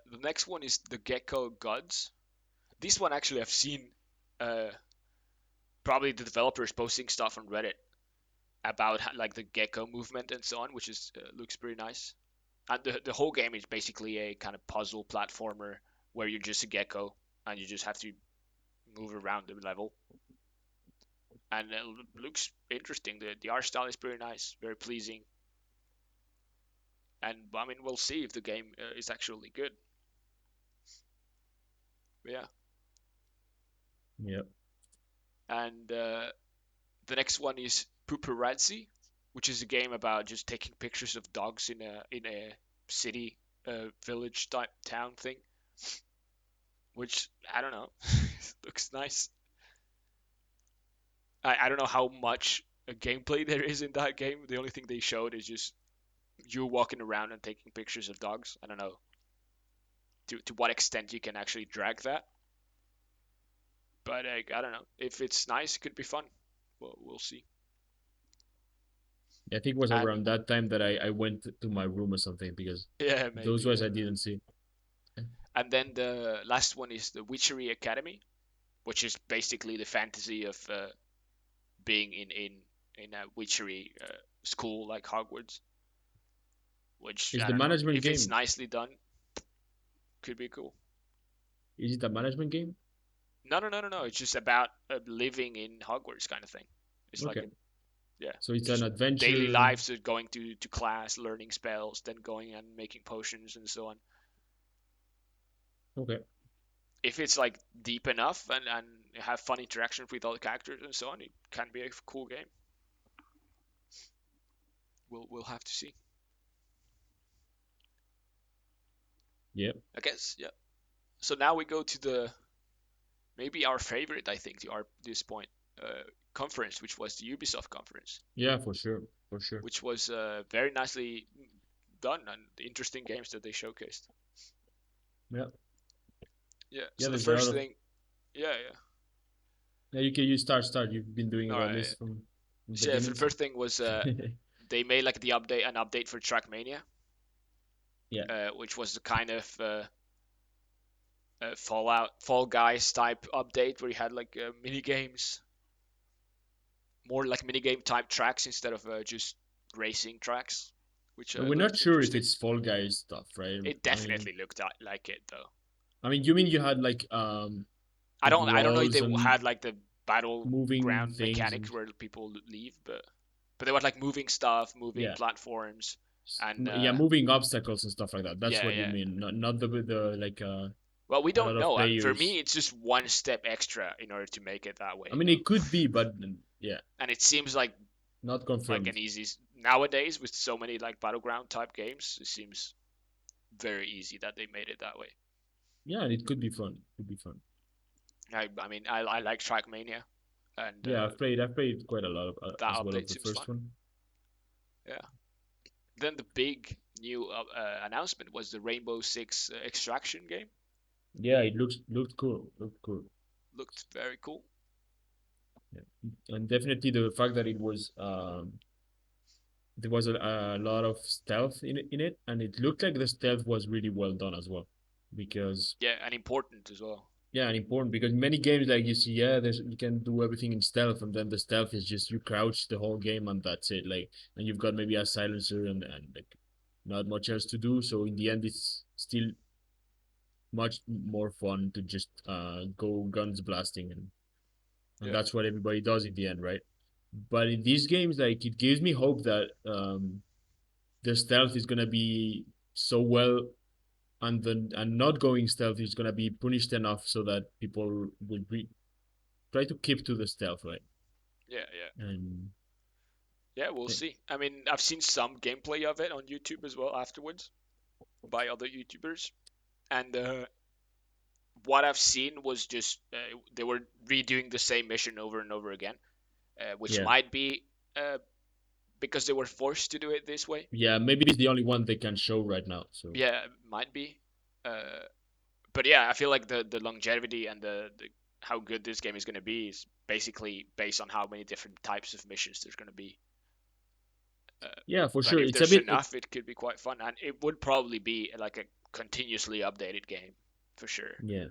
The next one is the Gecko Gods. this one actually I've seen uh, probably the developers posting stuff on Reddit about like the gecko movement and so on, which is looks pretty nice. And the whole game is basically a kind of puzzle platformer where you're just a gecko and you just have to move around the level. And it looks interesting. The art style is pretty nice, very pleasing. And I mean, we'll see if the game is actually good. But yeah. Yeah. And the next one is Puparazzi, which is a game about just taking pictures of dogs in a city, village type town thing. Which I don't know, looks nice. I don't know how much gameplay there is in that game. The only thing they showed is just you walking around and taking pictures of dogs. I don't know to what extent you can actually drag that, but I don't know. If it's nice, it could be fun. We'll see. I think it was And around that time that I went to my room or something because yeah, those maybe. ones Yeah. I didn't see. And then the last one is the Witchery Academy, which is basically the fantasy of being in a witchery school like Hogwarts. Which Is I the don't know. management If it's game? nicely done, could be cool. Is it a management game? No, no, no, no, no. It's just about living in Hogwarts kind of thing. It's like Okay. a yeah, So it's an just daily adventure. lives of going to class, learning spells, then going and making potions and so on. Okay. If it's like deep enough and have fun interactions with all the characters and so on, it can be a cool game. We'll have to see. Yeah. I guess yeah. So now we go to the maybe our favorite, I think, to our this point, conference, which was the Ubisoft conference, Yeah, for sure. For sure. which was very nicely done and interesting games that they showcased. Yeah. Yeah. Yeah, So the there's a lot first of. thing, yeah, yeah. Yeah, you start. You've been doing All about right. this from the So yeah, beginning, the so. first thing was they made like the update, an update for Trackmania, Yeah. which was the kind of Fall Guys type update where you had like mini games, more like mini game type tracks instead of just racing tracks, which But we're not looked sure if interesting. it's Fall Guys stuff, right? It definitely looked like it though. You mean you had like I don't know if walls they and had like the moving battleground things mechanics and where people leave, but they were like moving stuff, moving yeah, platforms, and yeah, moving obstacles and stuff like that. That's yeah, what you yeah. mean, not the like Well, we a lot don't of know. For me, players. it's just one step extra in order to make it that way, I you mean, know. it could be, but yeah, And it seems not like confirmed. an easy nowadays with so many like battleground type games. It seems very easy that they made it that way. Yeah, and it could be fun. Could be fun. I mean, I like Trackmania, and Yeah, I've played quite a lot of, that as well of update the seems fun. first one. Yeah. Then the big new announcement was the Rainbow Six Extraction game. Yeah, it looked cool. Looked cool. Looked very cool. Yeah. And definitely the fact that it was there was a lot of stealth in it, and it looked like the stealth was really well done as well, because Yeah, and important as well. yeah, and important because many games like you see, yeah, there's you can do everything in stealth, and then the stealth is just you crouch the whole game and that's it. Like, and you've got maybe a silencer and like not much else to do. So in the end, it's still much more fun to just go guns blasting and Yeah, that's what everybody does in the end, right? But in these games, like it gives me hope that the stealth is gonna be so well and not going stealth is gonna be punished enough so that people will try to keep to the stealth, right? yeah, yeah. And Yeah, we'll yeah, see. I mean, I've seen some gameplay of it on YouTube as well afterwards by other YouTubers, and what I've seen was just they were redoing the same mission over and over again, which yeah, might be uh, because they were forced to do it this way. yeah. Maybe it's the only one they can show right now. So Yeah, might be. But yeah, I feel like the longevity and the how good this game is going to be is basically based on how many different types of missions there's going to be. Uh, yeah, for but sure, if it's a there's bit. enough, it could be quite fun, and it would probably be like a continuously updated game for sure. Yeah,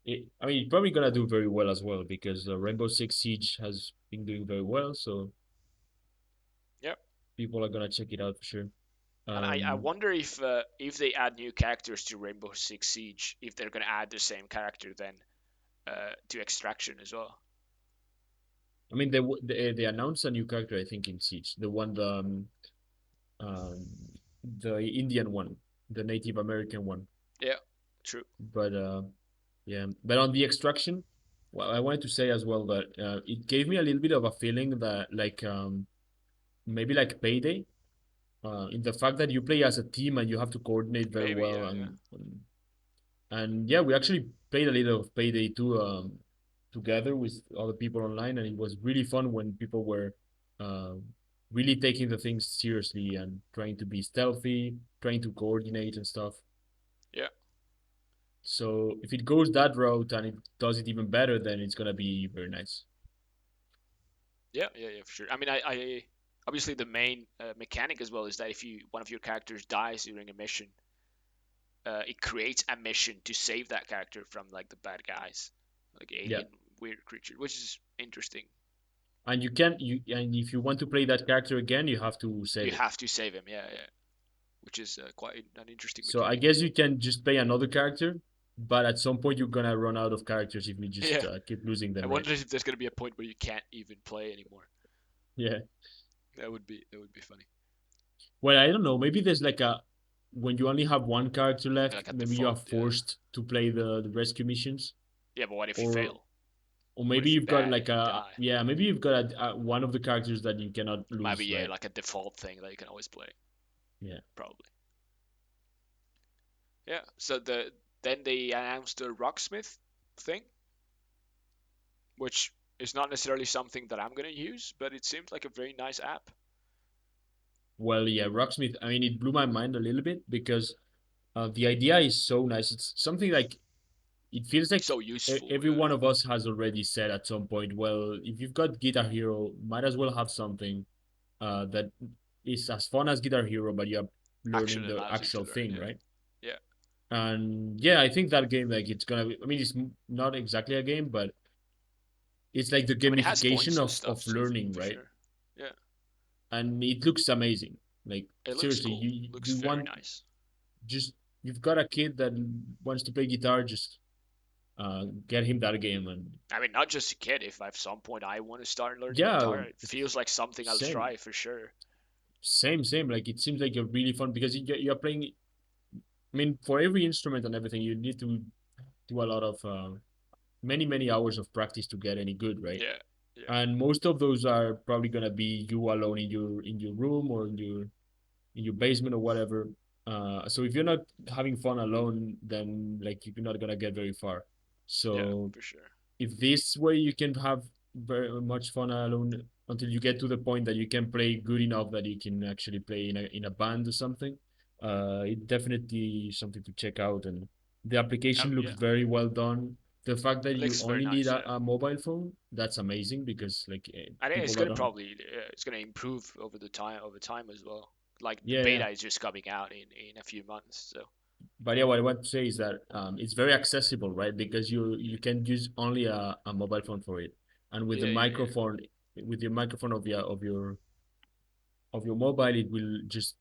I mean, it's probably gonna do very well as well because Rainbow Six Siege has been doing very well, so Yep. people are gonna check it out for sure. And I Um, wonder if they add new characters to Rainbow Six Siege, if they're gonna add the same character then to Extraction as well. I mean, they announced a new character, I think, in Siege, um, the Indian one, the Native American one. Yeah, true. But yeah, but on the Extraction, well, I wanted to say as well that it gave me a little bit of a feeling that like maybe like Payday, in the fact that you play as a team and you have to coordinate very Maybe, well yeah, yeah, and yeah, we actually played a little of Payday 2 together with other people online, and it was really fun when people were uh, really taking the things seriously and trying to be stealthy, trying to coordinate and stuff. yeah, So if it goes that route and it does it even better, then it's gonna be very nice. yeah, yeah, yeah, for sure. I mean, I obviously the main mechanic as well is that if you one of your characters dies during a mission, it creates a mission to save that character from like the bad guys, like Yeah, alien weird creature, which is interesting. and you can you and if you want to play that character again, you have to You save it. have to save him, yeah, yeah, which is quite an interesting So I mechanic. guess you can just play another character, but at some point you're gonna run out of characters if you just Yeah, keep losing I them, right? wonder if there's gonna be a point where you can't even play anymore. Yeah. That would be funny. Well, I don't know. Maybe there's like a when you only have one character Yeah, left, like a maybe you are default, yeah. forced to play the rescue missions, Yeah, but what if you or fail? or What maybe if you you've got bad like and you a die? yeah, maybe you've got one of the characters that you cannot Maybe lose, yeah, right? like a default thing that you can always play. Yeah. Probably. Yeah. So then they announced the Rocksmith thing, which is not necessarily something that I'm gonna use, but it seems like a very nice app. Well, yeah, Rocksmith. I mean, it blew my mind a little bit because the idea is so nice. It's something like it feels like So useful. every one of us has already said at some point, well, if you've got Guitar Hero, might as well have something that is as fun as Guitar Hero, but you're learning Actually the allows you to actual learn. thing, Yeah. right? Yeah. And yeah, I think that game, like, it's gonna be, I mean, it's not exactly a game, but it's like the I mean, it has gamification points and of stuff, so learning, for right? sure. Yeah. And it looks amazing. Like, It looks seriously, cool. Looks you very want nice. just, you've got a kid that wants to play guitar, just get him that game. And I mean, not just a kid. If at some point I want to start learning yeah, guitar, it feels like something I'll same. try for sure. Same. Like it seems like you're really fun because you're playing. I mean, for every instrument and everything, you need to do a lot of many hours of practice to get any good, right? Yeah. Yeah. And most of those are probably gonna be you alone in your room or in your basement or whatever. So if you're not having fun alone, then like you're not gonna get very far. Yeah. So For sure. if this way you can have very much fun alone until you get to the point that you can play good enough that you can actually play in a band or something, it definitely is something to check out. And the Oh application looks yeah. very well done. The fact that It you looks very only need nice. Yeah. a mobile phone, that's amazing because like I think people it's that gonna don't, probably it's gonna improve over time as well. Like the yeah. beta is just coming out in a few months, so But yeah, what I want to say is that it's very accessible, right? Because you can use only a mobile phone for it, and yeah, yeah, yeah, with your microphone of your mobile, it will just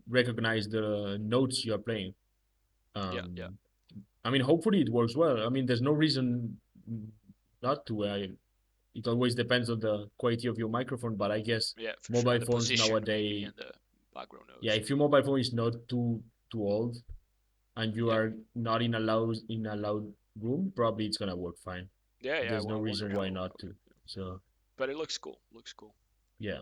recognize the notes you are playing. yeah, yeah, Um, I mean, hopefully it works well. I mean, there's no reason not to. It always depends on the quality of your microphone, but I guess yeah, for sure. mobile And the phones position maybe nowadays, and the background yeah, noise. if your mobile phone is not too old and you Yeah, are not in a loud room, probably it's gonna work fine. yeah, yeah. There's no I wonder reason why not how to. So but it looks cool. Looks cool. yeah,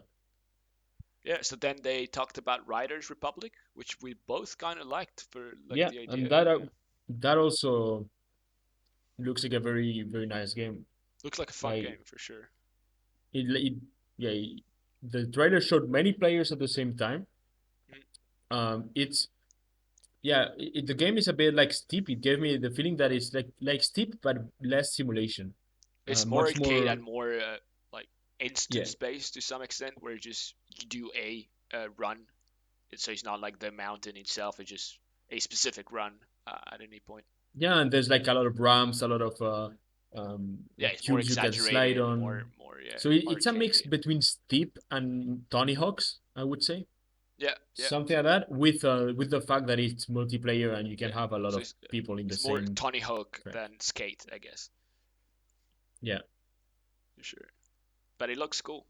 Yeah. So then they talked about Riders Republic, which we both kind of liked for like yeah, the and idea. Yeah, that also looks like a very nice game. looks like a fun Like game for sure. it yeah, the trailer showed many players at the same time. Mhm. It's yeah, the game is a bit like Steep. It gave me the feeling that it's like Steep but less simulation. It's more Much arcade more and more like yeah, instance based to some extent, where you do a run. So it's not like the mountain itself; it's just a specific run at any point. Yeah, and there's like a lot of ramps, a lot of Yeah, it's more cubes you can slide exaggerated, on. yeah, So it's a mix arcadey. between steep and Tony Hawk's, I would say, Yeah, yeah, something like that. With the fact that it's multiplayer and you can yeah. have a lot So of people in the it's more same Tony Hawk track. than Skate, I guess, Yeah, for sure. But it looks cool.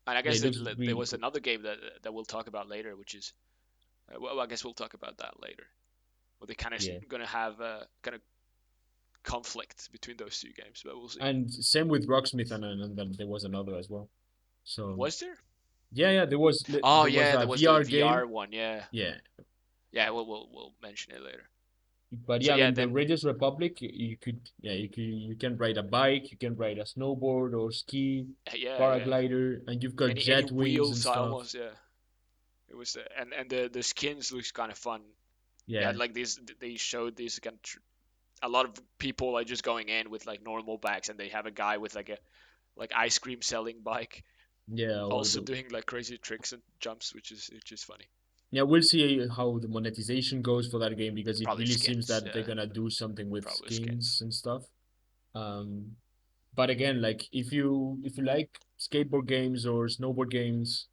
And I yeah, guess it looks there really was cool. another game that we'll talk about later, which is well, I guess we'll talk about that later. Well, they kind of Yeah, gonna have a kind of conflict between those two games, but we'll see. and same with Rocksmith, and then there was another as well. So Was there? yeah, yeah, Oh there was yeah, a there was the VR game. VR one. Yeah, Yeah, yeah. We'll mention it later. but So yeah, I yeah, mean the then Raiders Republic, you could yeah you can ride a bike, you can ride a snowboard or ski, yeah, yeah. paraglider, and you've got Any jet wings and wheels? I stuff. almost yeah. It was and the skins looks kind of fun. You Yeah, had like these. They showed these kind of a lot of people are just going in with like normal bikes, and they have a guy with like a like ice cream selling bike, yeah, or also the doing like crazy tricks and jumps, which is funny. yeah. We'll see how the monetization goes for that game because it Probably really seems skins, that they're yeah, gonna do something with probably skins. skins and stuff. Um, but again, like if you like skateboard games or snowboard games,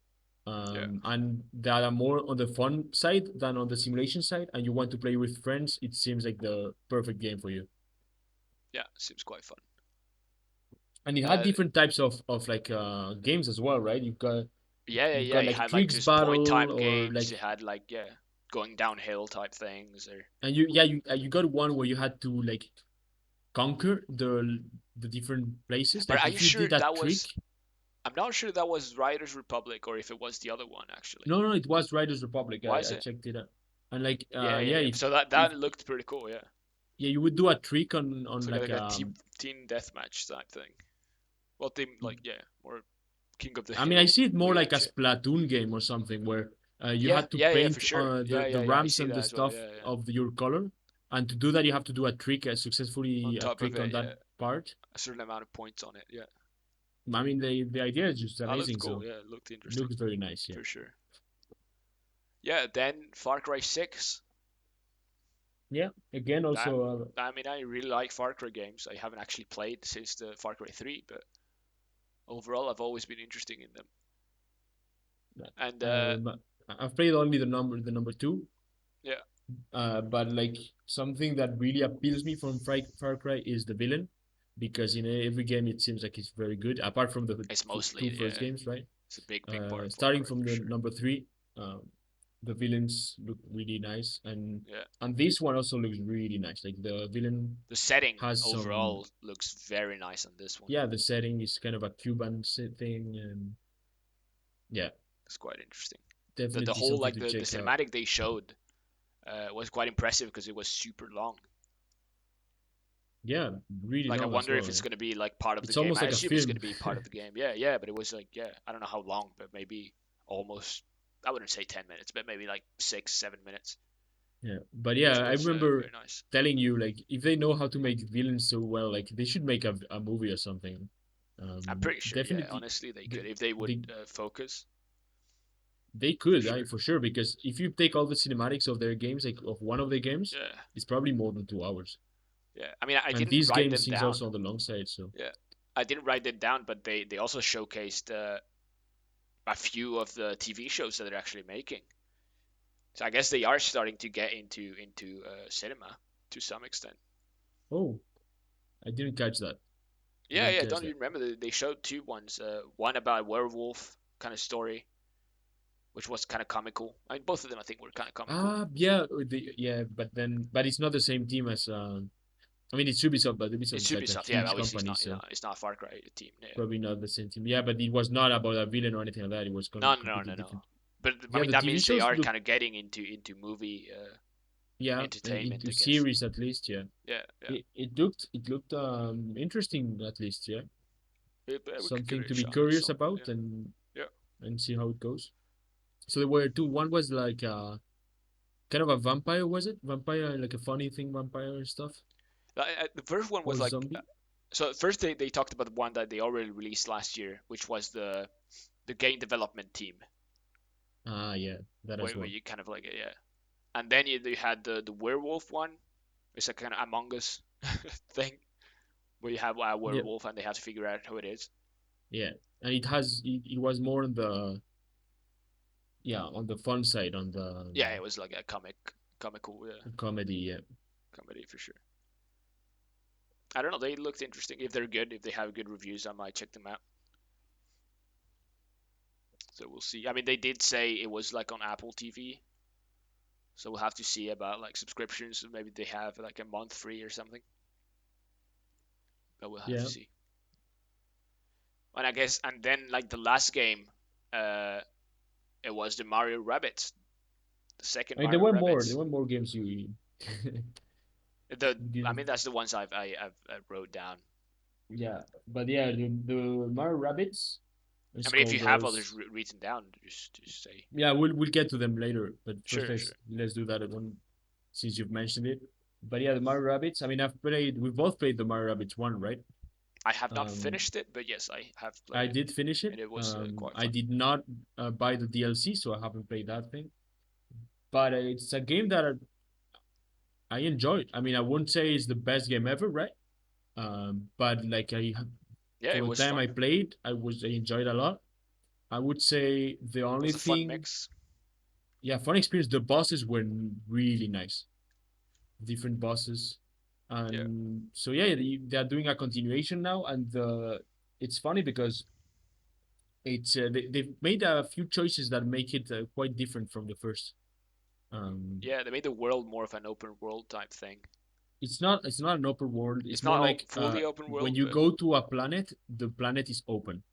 Yeah, and that are more on the fun side than on the simulation side, and you want to play with friends, it seems like the perfect game for you. yeah, seems quite fun. And it had Uh, different types of like games as well, right? yeah, yeah, you've yeah. got You like had like tricks just point battle time or games. like You had like yeah, going downhill type things. Or and you got one where you had to like conquer the different places. but Like are you if you sure did that that trick, was? I'm not sure that was Riders Republic or if it was the other one actually. no, no, it was Riders Republic. Was I it? checked it out, and like Yeah, yeah, yeah, yeah. So that if that looked pretty cool. Yeah, yeah, you would do a trick it's on like like a teen deathmatch type thing. Well, team like yeah, more King of the I mean, I Hill see it more like a relaunch. Splatoon game or something where you Yeah, had to yeah, yeah, for paint sure. Yeah, the yeah, yeah. I ramps see and the that as well. stuff Yeah, yeah. of your color, and to do that you have to do a trick, On successfully a top of trick on it, that yeah, part. a certain amount of points on it. Yeah, I mean, the idea is just that looked amazing, cool. so Yeah, it looked it interesting looks very nice. Yeah, for sure. Yeah, then Far Cry 6. yeah. Again, I'm, also I mean, I really like Far Cry games. I haven't actually played since the Far Cry 3, but overall, I've always been interested in them. And um, I've played only the number two, yeah, but like something that really appeals me from Far Cry is the villain, because in every game it seems like it's very good. Apart from the it's mostly two first yeah, games, right? it's a big part of Far Starting Cry from for the sure. number three, um, the villains look really nice, Yeah, and this one also looks really nice. Like the villain the setting has some, overall looks very nice on this one. yeah, the setting is kind of a Cuban thing, and yeah, It's quite interesting. The definitely whole something like to the check out. cinematic they showed was quite impressive because it was super long. Yeah, really Like I long as wonder if well. it's gonna be like part of the It's game. almost I like a assume it's film. gonna be part of the game. Yeah, yeah, but it was like yeah, I don't know how long, but maybe almost. I wouldn't say 10 minutes, but maybe like 6, 7 minutes, Yeah, but which yeah, I was remember very nice. telling you like if they know how to make villains so well, like they should make a movie or something. I'm pretty sure. Yeah, Definitely, honestly, they they could if they would they, focus they for could, sure. for sure, because if you take all the cinematics of their games, like of one of the games, Yeah, it's probably more than 2 hours. yeah. I mean, I And didn't this write game them seems down. also on the long side, so Yeah, I didn't write them down, but they also showcased a few of the TV shows that they're actually making. So I guess they are starting to get into cinema to some extent. oh, I didn't catch that. I Yeah, didn't yeah. catch Don't that. you remember they showed two ones? One about a werewolf kind of story, which was kind of comical. I mean, both of them I think were kind of comical. Yeah, yeah, but it's not the same team as I mean, it's Ubisoft, but Ubisoft It's is like a Ubisoft. Yeah, huge obviously company, so it's not a Far Cry team. Yeah. probably not the same team. Yeah, but it was not about a villain or anything like that. It was No, no, no, completely no, no. different. But I Yeah, mean the that TV means they shows are look, kind of getting into movie yeah, entertainment, into I guess. series at least. Yeah, Yeah, yeah. it looked interesting at least. Yeah, We could give something it a to be shot at curious some point. about Yeah, yeah. and see how it goes. So there were two. One was like kind of a vampire, was it? Vampire, like a funny thing, vampire stuff, The first one was or like zombie? so. First they talked about the one that they already released last year, which was the game development team, Ah, yeah, that as where well. you kind of like yeah. And then you had the werewolf one, It's a kind of Among Us thing where you have a Yeah, werewolf and they have to figure out who it is. yeah, and it was more on the yeah on the fun side on the Yeah, it was like a comical comedy. Yeah, comedy for sure. I don't know. They looked interesting. If they're good, if they have good reviews, I might check them out. So we'll see. I mean, they did say it was like on Apple TV, so we'll have to see about like subscriptions. Maybe they have like a month free or something, but we'll have to yeah. see. And I guess, and then like the last game, uh, it was the Mario Rabbits, the second I mean, there Mario were more. There Rabbits. were more games you The I didn't. mean, that's the ones I wrote down. Yeah, but yeah, the Mario Rabbits I is mean, if you called have those. others written down, just say Yeah, we'll get to them later. But first, sure, sure. let's do that one since you've mentioned it. But yeah, the Mario Rabbits. I mean, I've played. We both played the Mario Rabbits one, right? I have not Um, finished it, but yes, I have I played it, did finish it. and it was quite I fun. did not buy the DLC, so I haven't played that thing. But it's a game that I enjoyed. I mean, I wouldn't say it's the best game ever, right? But like Yeah, for it the was time fun. I played, I enjoyed a lot. I would say the It only was a fun thing, mix. yeah, fun experience. The bosses were really nice, different bosses, Yeah, and so yeah, they are doing a continuation now, and it's funny because they've made a few choices that make it quite different from the first. Um, yeah. They made the world more of an open world type thing. it's not an open world. It's It's more not like fully open when world, you but go to a planet, the planet is open.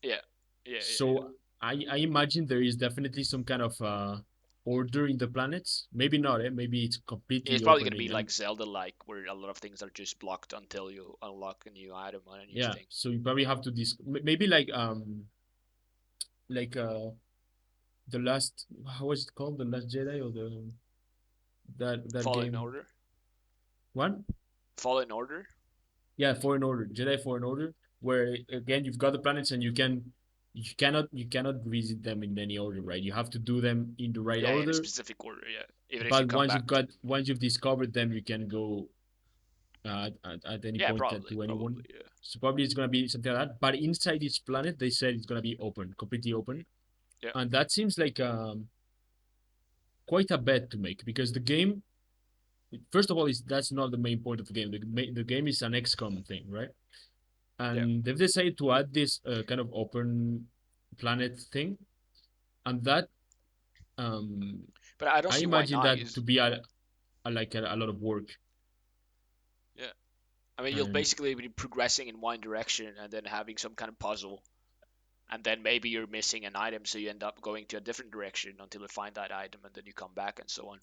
yeah, yeah, yeah, yeah. So I imagine there is definitely some kind of order in the planets. Maybe not. Maybe it's It's completely probably open gonna be and like Zelda-like, where a lot of things are just blocked until you unlock a new item or a new yeah. thing. So you probably have to maybe like the last, how was it called, the Last Jedi, or the that Fallen game Order, one. Fallen Order. Yeah, Fallen Order, Jedi Fallen Order, where again you've got the planets and you cannot visit them in any order, right? You have to do them in the right Yeah, in a order. specific order. Yeah, even if you But come back to. once you've discovered them, you can go at any Yeah, point probably, to anyone. probably. Yeah, So probably it's gonna be something like that. But inside each planet, they said it's gonna be open, completely open, yeah, and that seems like quite a bet to make because the game, first of all, is that's not the main point of the game. The game is an XCOM thing, right? yeah. And they've decided to add this kind of open planet thing, and that um, But I don't I see why imagine not. that to Is be a lot of work. yeah. I mean, you'll And basically be progressing in one direction and then having some kind of puzzle, and then maybe you're missing an item, so you end up going to a different direction until you find that item, and then you come back and so on.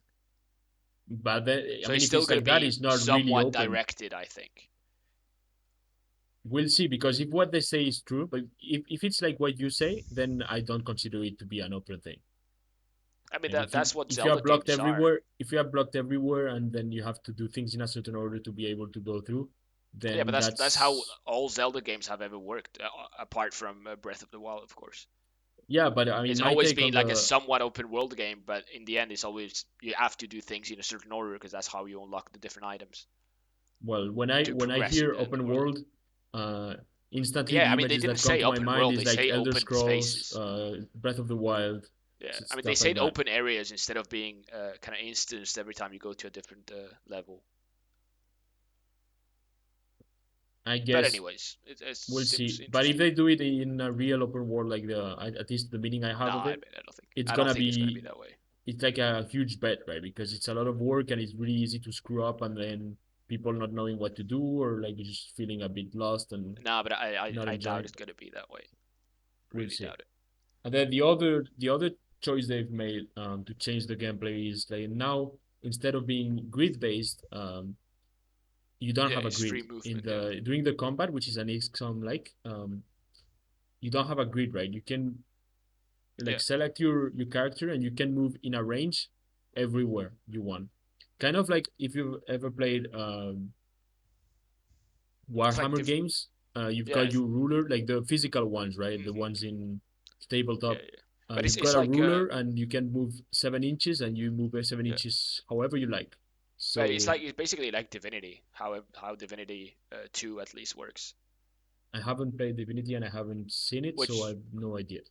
but then, I So mean, it's if still it's going to like that, be it's not really somewhat open. directed, I think. We'll see because if what they say is true, but if it's like what you say, then I don't consider it to be an open thing. I mean, And that's what if you are Zelda blocked games are. everywhere, if you are blocked everywhere, and then you have to do things in a certain order to be able to go through, Yeah, but then that's how that's all Zelda games have ever worked, apart from Breath of the Wild, of course. yeah. But I mean, It's my always take been on like a the somewhat open world game, but in the end, it's always you have to do things in a certain order because that's how you unlock the different items well, to when I progress in hear the open world. world, uh, instantly Yeah, the I mean, they images didn't that come say to my open mind world; they is like say Elder open Scrolls, spaces. Breath of the Wild, Yeah, I mean, they stuff like said that. open areas instead of being kind of instanced every time you go to a different level. I But guess anyways, it we'll seems see. But if interesting. they do it in a real open world, like at least the meaning I No, have of I it, mean, I don't think it's I don't gonna think it's gonna be be that way. it's like a huge bet, right? Because it's a lot of work and it's really easy to screw up, and then people not knowing what to do or like just feeling a bit lost and No, but not I doubt enjoying. it's gonna be that way. We'll Really see. doubt it. And then the other choice they've made to change the gameplay is like now instead of being grid based, you don't Yeah, have a it's free grid in movement. Yeah, the during the combat, which is an XCOM like. You don't have a grid, right? You can yeah, like select your character and you can move in a range everywhere you want. Kind of like if you've ever played it's like Warhammer games, you've yeah, got your ruler, like the physical ones, right? The hmm ones in yeah, tabletop. yeah. But You've it's got a like ruler and you can move 7 inches and you move 7 yeah, inches however you like. But it's So like it's basically like Divinity, how Divinity 2 at least works, I haven't played Divinity and I haven't seen it, so I which have no idea.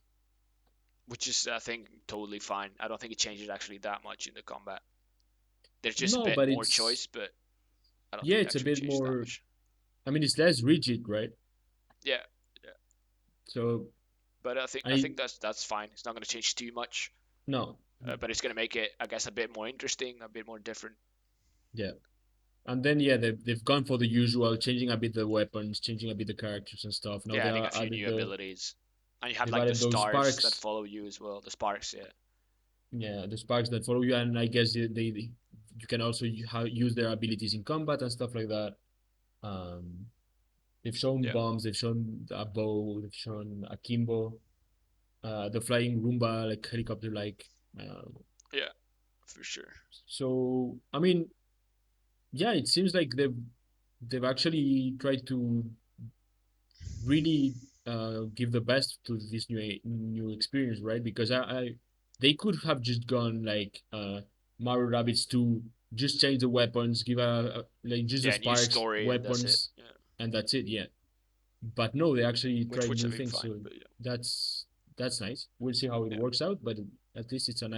which is I think totally fine. I don't think it changes actually that much in the combat. There's just a No, bit but more it's choice, but I don't yeah, think it it's a actually bit changes that more. much. I mean, it's less rigid, right? Yeah, yeah. So But I think I that's fine. It's not going to change too much, no, but it's going to make it, I guess, a bit more interesting, a bit more different. yeah. And then yeah, they've gone for the usual, changing a bit the weapons, changing a bit the characters and stuff. Now Yeah, they adding are a few added new abilities, and you have they've like the added those stars that sparks, follow you as well. The sparks, yeah, yeah, the sparks that follow you, and I guess you can also use their abilities in combat and stuff like that. Um, they've shown yeah, bombs, they've shown a bow, they've shown a kimbo, the flying Roomba, like helicopter like. Uh, yeah, for sure. so I mean, yeah, it seems like they've actually tried to really give the best to this new experience, right? Because they could have just gone like Mario Rabbids 2, just change the weapons, give like just the Yeah, new sparks, story, and that's it. weapons, Yeah, and that's it. Yeah, but no, they actually tried which I new think things, fine, so but yeah, that's that's nice. We'll see how it yeah, works out, but at least it's a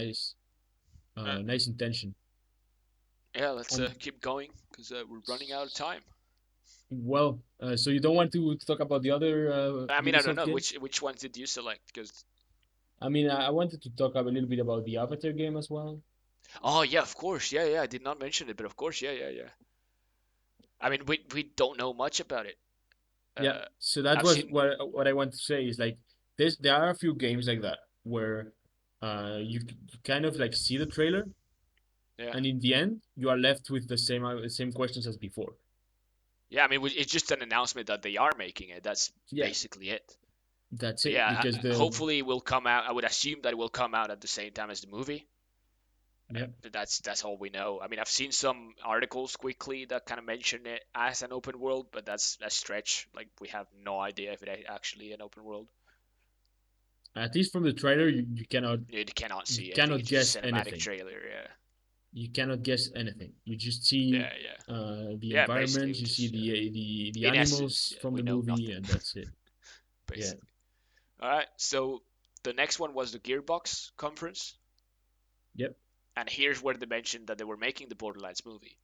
uh, nice intention. yeah. Let's And keep going because we're running out of time. well, so you don't want to talk about the other I mean, I don't Ubisoft know games? which ones did you select? Because I mean, I wanted to talk a little bit about the Avatar game as well. oh yeah, of course, yeah, yeah. I did not mention it, but of course, yeah, yeah, yeah. I mean, we don't know much about it. Yeah, Uh, so that I've was seen, what I want to say is like there are a few games like that where you kind of like see the trailer yeah, and in the end you are left with the same questions as before. yeah. I mean, it's just an announcement that they are making it. That's Yeah, basically it. that's But it yeah, because the hopefully it will come out. I would assume that it will come out at the same time as the movie. yeah But that's all we know. I mean, I've seen some articles quickly that kind of mention it as an open world, but that's a stretch. Like we have no idea if it actually an open world. at least from the trailer You cannot you see anything. cannot It's just guess a cinematic anything. trailer. Yeah, You cannot guess anything. You just see yeah, yeah, the yeah. Basically, environments, we you see just the in essence, animals yeah, from we the know movie, nothing. and that's it. Yeah, Basically. All right. So the next one was the Gearbox conference, yep, and here's where they mentioned that they were making the Borderlands movie.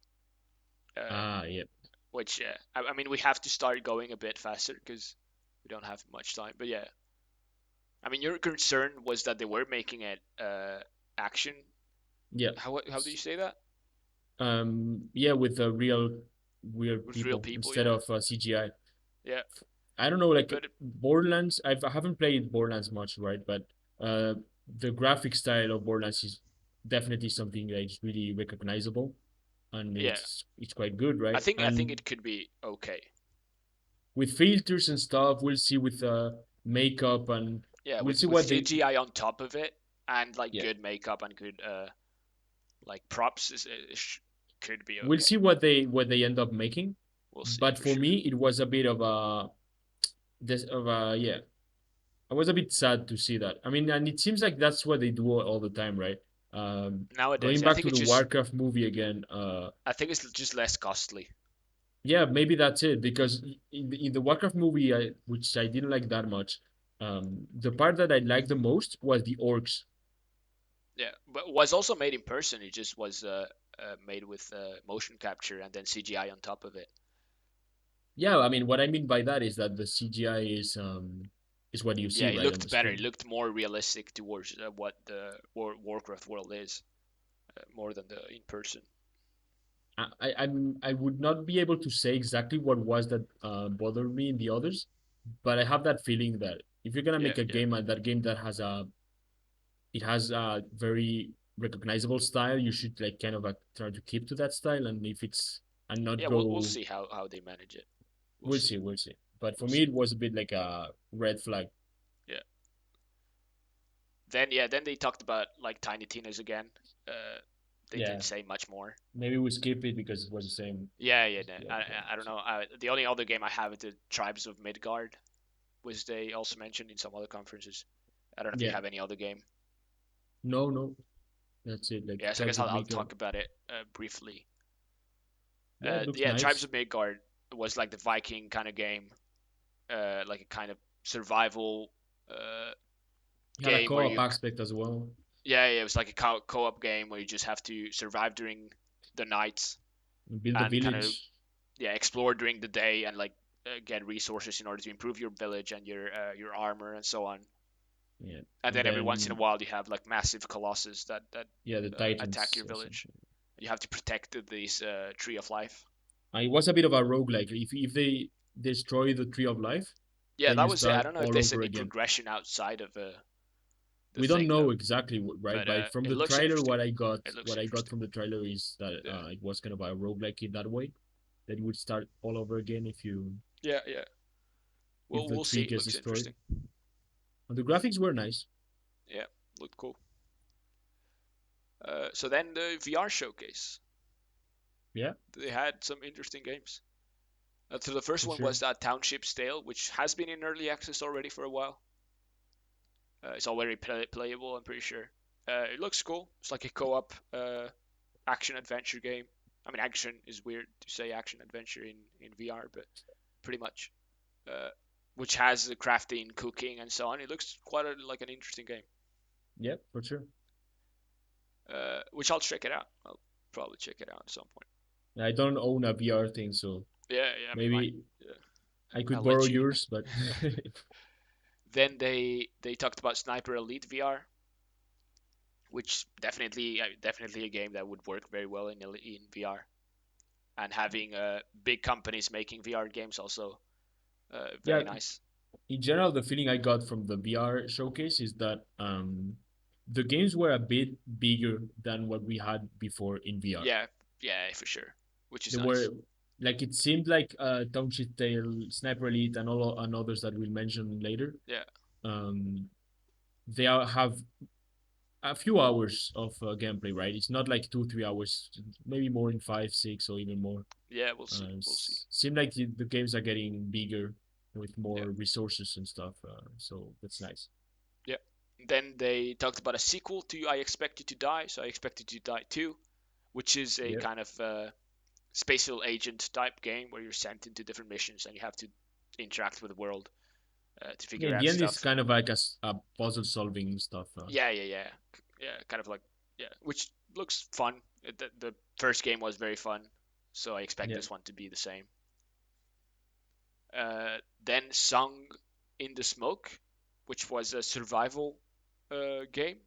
Uh, yep, which I mean, we have to start going a bit faster because we don't have much time. But yeah, I mean, your concern was that they were making it action. yeah. How do you say that? Yeah, with the real weird With real people people, instead yeah, of CGI. yeah. I don't know, like But Borderlands. I haven't played Borderlands much, right? But uh, the graphic style of Borderlands is definitely something that is really recognizable, and yeah, it's quite good, right? I think And it could be okay. with filters and stuff, we'll see with makeup and Yeah, we'll see with what they CGI on top of it and like yeah good makeup and good like props could be we'll okay. see what they end up making. We'll see But for for sure. me, it was a bit of a this of a yeah I was a bit sad to see that. I mean, and it seems like that's what they do all the time, right? Nowadays, Going I back think to it's the just Warcraft movie again, I think it's just less costly. yeah, maybe that's it. Because in the Warcraft movie, which I didn't like that much, the part that I liked the most was the orcs. Yeah, but was also made in person. It just was made with motion capture and then CGI on top of it. Yeah, I mean, what I mean by that is that the CGI is what you Yeah, see it right on looked the better. It screen. looked more realistic towards what the Warcraft world is, more than the in person. I would not be able to say exactly what was that bothered me in the others, but I have that feeling that if you're gonna Yeah, make a yeah. game and that game that has a very recognizable style, you should like kind of try to keep to that style, and if it's and not Yeah, we'll go, see how they manage it. We'll we'll see. see, we'll see. But for We'll me, see. it was a bit like a red flag. Yeah. Then they talked about like Tiny Tina's again. Uh, they Yeah, didn't say much more. maybe we skip it because it was the same. Yeah, yeah. No, The other I don't know. The only other game I have is the Tribes of Midgard, which they also mentioned in some other conferences. I don't know if you yeah, have any other game. no, no, that's it. Like Yeah, so I Tribes guess of I'll Midgard. talk about it briefly. Yeah, it looks Yeah, Tribes nice. of Midgard was like the Viking kind of game, like a kind of survival uh, It had a game where co-op you, aspect as well. yeah, yeah, it was like a co-op game where you just have to survive during the nights Build a and kind of, village. yeah, explore during the day and like get resources in order to improve your village and your armor and so on. Yeah, And and then every once in a then while you have like massive colossus that yeah, the attack Titans your or village. something. And you have to protect this tree of life. It was a bit of a roguelike. If they destroy the tree of life, Yeah, then that you was it. I start don't know if all there's over any again. progression outside of the We don't thing know though, exactly right, but but from it the looks trailer, interesting. It what looks I got interesting. from the trailer is that Yeah, it was kind of a roguelike in that way, that you would start all over again yeah, yeah. if the We'll tree see. It gets looks destroyed. interesting. And the graphics were nice. Yeah, looked cool. So then the VR showcase. Yeah, They had some interesting games. So the first for one sure. was Township Tale, which has been in early access already for a while. It's already playable, I'm pretty sure. It looks cool. It's like a co-op action adventure game. I mean, action is weird to say action adventure in VR, but pretty much. Uh, which has the crafting, cooking, and so on. It looks quite like an interesting game. Yeah, for sure. Which I'll check it out. I'll probably check it out at some point. I don't own a VR thing, so Yeah, yeah. I mean, mine. maybe Yeah, I could I'll borrow let you. yours, but Then they talked about Sniper Elite VR, which definitely a game that would work very well in VR. And having big companies making VR games also yeah, very nice. in general, the feeling I got from the VR showcase is that the games were a bit bigger than what we had before in VR. Yeah, yeah, for sure. Which is They were nice. like it seemed like Township Tale, Sniper Elite, and others that we'll mention later. Yeah, Um, have a few hours of gameplay, right? It's not like 2 3 hours, maybe more in five, six, or even more. yeah. We'll see. We'll see. Seem like the games are getting bigger with Yeah, more resources and stuff. So that's nice. yeah. Then they talked about a sequel to I Expect You to Die. So I Expect You to Die 2, which is a Yeah. kind of spatial agent type game where you're sent into different missions and you have to interact with the world to Yeah, figure in out the end, it's stuff. kind of like a puzzle solving stuff. Yeah, yeah, yeah, yeah. Kind of like, yeah, which looks fun. The first game was very fun, so I expect Yeah, this one to be the same. Then Song in the Smoke, which was a survival game.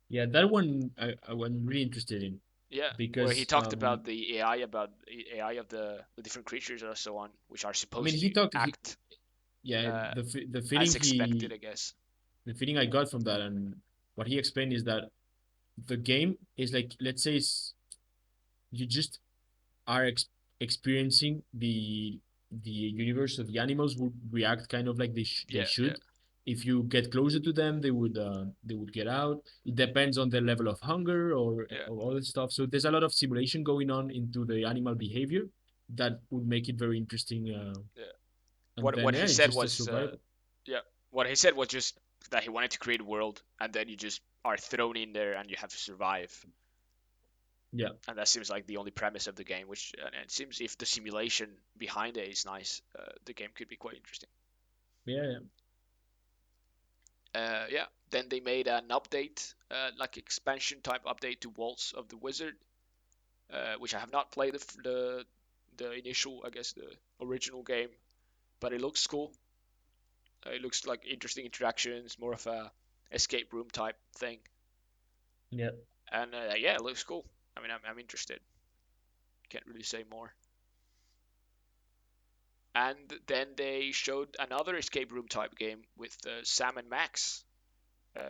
yeah, that one I'm really interested in Yeah, where he because talked about the about the AI of the different creatures and so on, which are I mean supposed to act yeah uh, the feeling as expected, I guess. the feeling I got from that and what he explained is that the game is like, let's say you just are experiencing the universe, so the animals would react kind of like they Yeah, yeah, should. If you get closer to them, they would get out. It depends on their level of hunger yeah, or all that stuff. So there's a lot of simulation going on into the animal behavior that would make it very interesting. yeah. And then What yeah, he it's said just a was survival. yeah, what he said was just that he wanted to create a world, and then you just are thrown in there and you have to survive. Yeah, And that seems like the only premise of the game. Which and it seems if the simulation behind it is nice, the game could be quite interesting. yeah, yeah, Yeah. Then they made an update, like expansion type update to Waltz of the Wizard, which I have not played the initial, I guess the original game, but it looks cool. It looks like interesting interactions, more of a escape room type thing, yeah, and yeah, it looks cool. I mean, I'm interested. Can't really say more. And then they showed another escape room type game with Sam and Max,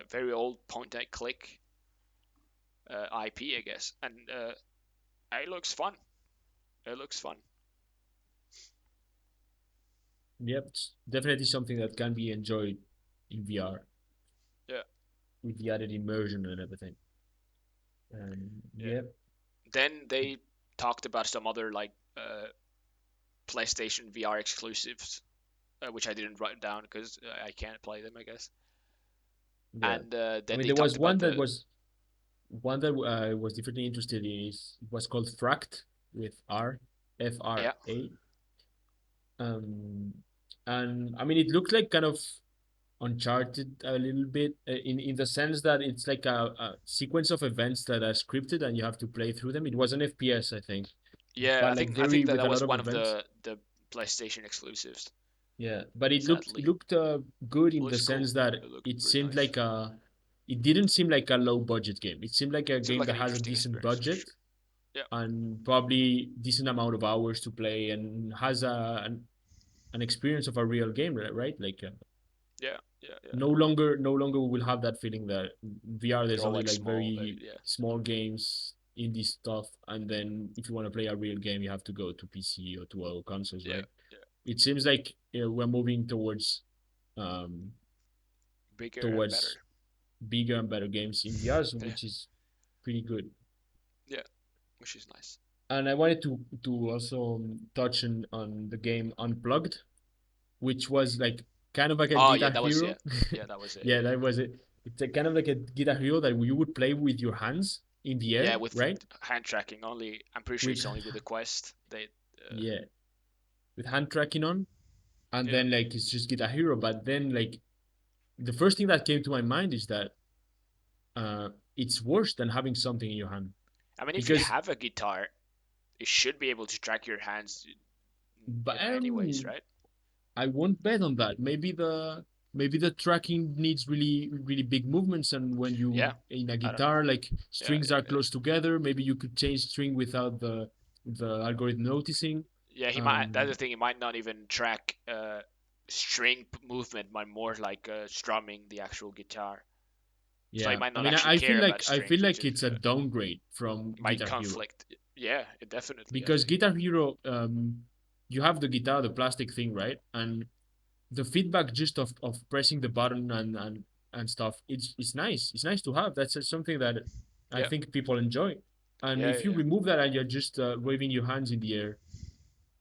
very old point and click IP, I guess, and it looks fun. It looks fun. yep. It's definitely something that can be enjoyed in VR Yeah, with the added immersion and everything. yeah. Yeah, Then they talked about some other like PlayStation VR exclusives, which I didn't write down because I can't play them, I guess. yeah. And I then mean, they there was talked about the one that I was differently interested in. Is it was called Fract with R. Yeah. FRA. Um, and I mean, it looked like kind of Uncharted a little bit in the sense that it's like a sequence of events that are scripted and you have to play through them. It was an FPS, I think, Yeah, but I like think I think very that with that a lot was of one of events. the PlayStation exclusives, Yeah, but it looked sadly. good It in the looks sense cool. that It looked it pretty seemed nice. like a it didn't seem like a low budget game. It seemed like a Seemed game like that an has a interesting decent experience for budget sure. Yeah, and probably decent amount of hours to play and has an experience of a real game, right? Like yeah, yeah, yeah. no longer we will have that feeling that VR They're there's all only like like small, very very yeah, small games indie stuff and then if you want to play a real game you have to go to PC or to other consoles, yeah, right? yeah. It seems like we're moving um Bigger and towards better. bigger and better games in VRs, Yeah, which is pretty good. yeah, which is nice. And I wanted to also touch on the game Unplugged, which was like kind of like a Oh yeah, Guitar that was Hero. yeah, yeah, that was it. Yeah, Yeah, that was it. It's a kind of like a Guitar Hero that you would play with your hands in the yeah, air, with right? hand tracking only. I'm pretty sure With it's only with the Quest. They, yeah, with hand tracking on, and yeah. then like it's just Guitar Hero. But then like the first thing that came to my mind is that it's worse than having something in your hand I mean, if you because have a guitar, it should be able to track your hands, but anyways, right? I won't bet on that. Maybe the tracking needs really big movements, and when you Yeah, in a I don't know. guitar, like Yeah, strings yeah, are yeah. close together. Maybe you could change string without the algorithm noticing. Yeah, he might. That's the Um, thing. He might not even track string movement, but more like strumming the actual guitar. So he yeah, might I not mean, actually care about I feel strings, which like is it's a downgrade from might Guitar Hero conflict. Yeah, it definitely. I because think. Guitar Hero, you have the guitar, the plastic thing, right? And the feedback just of pressing the button and stuff it's nice, it's nice to have. That's something that I Yeah, think people enjoy, and yeah, if you yeah, remove that and you're just waving your hands in the air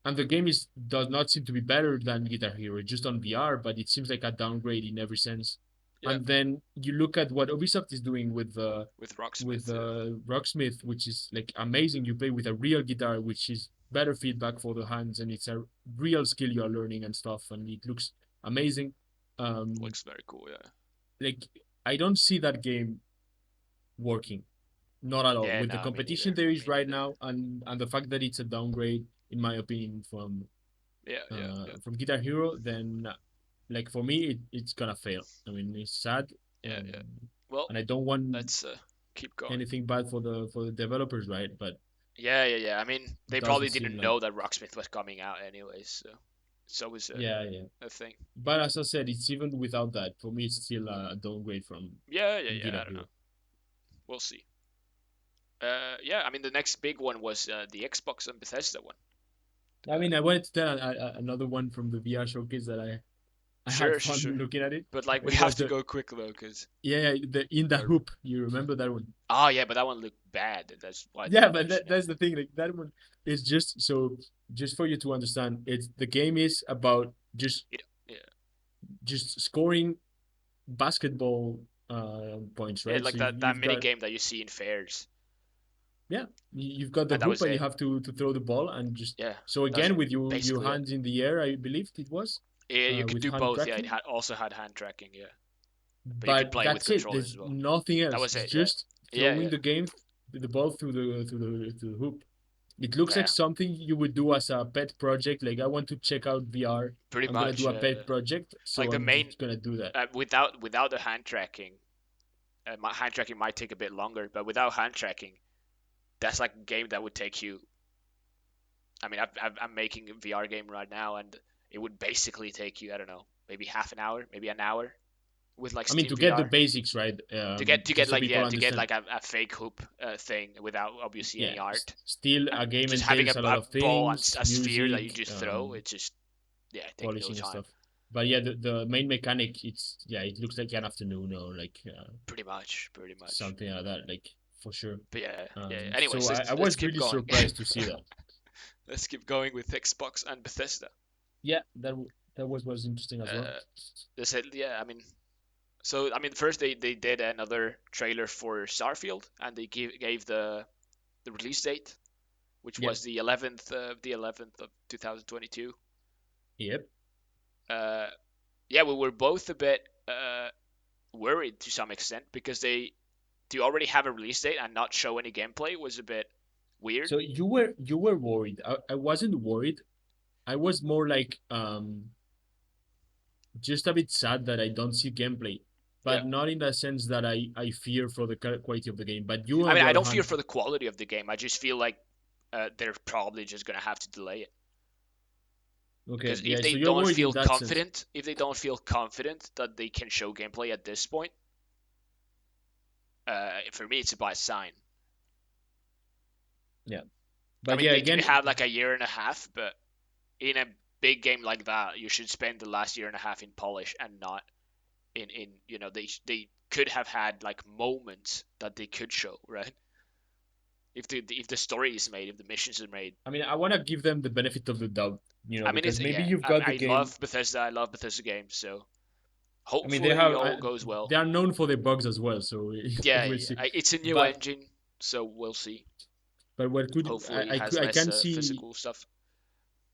and the game is does not seem to be better than Guitar Hero just on VR, but it seems like a downgrade in every sense. yeah. And then you look at what Ubisoft is doing With with Rocksmith, yeah, Rocksmith, which is like amazing. You play with a real guitar, which is better feedback for the hands, and it's a real skill you are learning and stuff, and it looks amazing. Um, looks very cool. Yeah, like I don't see that game working, not at all. yeah. With the No, me competition neither. there is Me right neither. now, and the fact that it's a downgrade, in my opinion, Yeah, yeah, yeah, from Guitar Hero, then like for me, it's gonna fail. I mean, it's sad, yeah, um, yeah. Well, and I don't want let's keep going. anything bad for the developers, right? But Yeah, yeah, yeah. I mean, it they doesn't probably seem didn't like know that Rocksmith was coming out anyways, so it's always yeah, yeah. a thing. But as I said, it's even without that. For me, it's still a downgrade Yeah, yeah, from yeah. Guitar I don't know. Hero. We'll see. Yeah. I mean, the next big one was the Xbox and Bethesda one. I Uh, mean, I wanted to tell another one from the VR showcase that I had sure, fun sure. looking at it. But like, we It have was to the go quick though, cause yeah, the in the we're. hoop. You remember that one? Oh yeah, but that one looked bad. That's why I Yeah, didn't but mention it. that's the thing. Like that one is just so just for you to understand. It's the game is about Yeah, just scoring basketball points, yeah, right? So like that you've mini got game that you see in fairs, yeah, you've got the and that hoop was and you it. have to throw the ball and just Yeah, so that's again with your basically it. hands in the air, I believed it was Yeah, you could with do hand both. Yeah, it tracking. had also had hand tracking. Yeah, but you could But play with that's it. controllers as There's well. nothing That else. was It's it. Yeah, just yeah, throwing yeah, the ball through the hoop. It looks like yeah. something you would do as a pet project. Like I want to check out VR. Pretty I'm gonna much. do a Yeah, yeah. pet project, Like so the I'm main just gonna do that. without the hand tracking, my hand tracking might take a bit longer, but without hand tracking, that's like a game that would take you. I mean, I'm making a VR game right now, and it would basically take you, I don't know, maybe half an hour, maybe an hour with like I mean, Steam to get the VR basics right, to get just so like people yeah to get understand. like a fake hoop thing without obviously Yeah, any art, still and a game just having entails a lot a of ball and things, a sphere that you music, just throw. It's just yeah, take no polishing and time. stuff. But yeah, the main mechanic, it's yeah, it looks like an afternoon or like Pretty much. something like that, like for sure. But yeah, yeah. So Anyways, I let's was keep really going. surprised to see that. Let's keep going with Xbox and Bethesda. Yeah, that was interesting as well. Uh, they said yeah. I mean, so I mean, first they did another trailer for Starfield, and they gave the release date. which Yep. was the 11th of 2022. Yep. Uh, yeah, we were both a bit worried to some extent because they to already have a release date and not show any gameplay was a bit weird. So you were worried. I wasn't worried. I was more like just a bit sad that I don't see gameplay, Yeah, but not in the sense that I fear for the quality of the game. But you, I on mean, the I other don't fear hand, for the quality of the game. I just feel like they're probably just gonna have to delay it okay, because yeah. So you're worried in that sense. if they don't feel confident that they can show gameplay at this point, for me it's a bad sign. Yeah, I but mean, yeah, they do again, have like a year and a half, but in a big game like that, you should spend the last year and a half in polish and not in they could have had like moments that they could show, right? If the story is made, if the missions are made. I mean, I want to give them the benefit of the doubt, I mean, because it's maybe yeah. you've I, got the I game. love Bethesda. I love Bethesda games. So I mean, they hopefully have all goes well. they are known for their bugs as well, so Yeah, we'll yeah, see. yeah. It's a new But engine, so we'll see. what could Hopefully, it has I less can see physical stuff.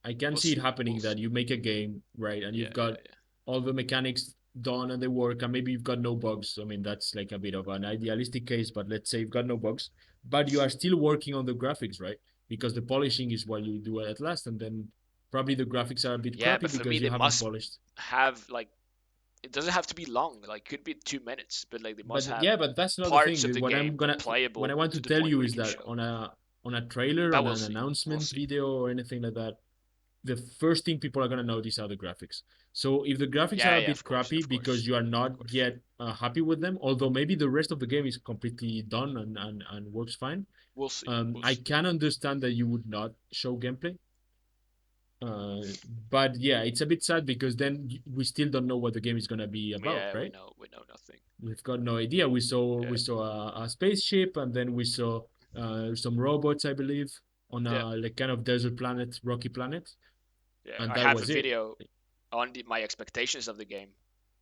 I can We'll see it see. We'll happening that see. you make a game, right, and Yeah, you've yeah, got all the mechanics done and they work, and maybe you've got no bugs. I mean, that's like a bit of an idealistic case, but let's say you've got no bugs, but you are still working on the graphics, right? Because the polishing is what you do at last, and then probably the graphics are a bit yeah. crappy But for me, because you they haven't must polished. have like it doesn't have to be long. Like could be 2 minutes, but like they must But have yeah, but that's not the parts thing. of the game What I playable want to to the tell point you where they is can that show. on a trailer, But on we'll an see. We'll announcement see. video or anything like that, the first thing people are gonna notice are the graphics. So if the graphics are Yeah, a yeah. bit Of course, crappy of because course, you are not of course. yet happy with them, although maybe the rest of the game is completely done and works fine, We'll see. We'll I see. can understand that you would not show gameplay. But yeah, it's a bit sad because then we still don't know what the game is gonna be about, Yeah, we right? know. We know nothing. We've got no idea. We saw Yeah, a spaceship, and then we saw some robots, I believe, on yeah, a like kind of desert planet, rocky planet, yeah. and I that have a was it. video on my expectations of the game,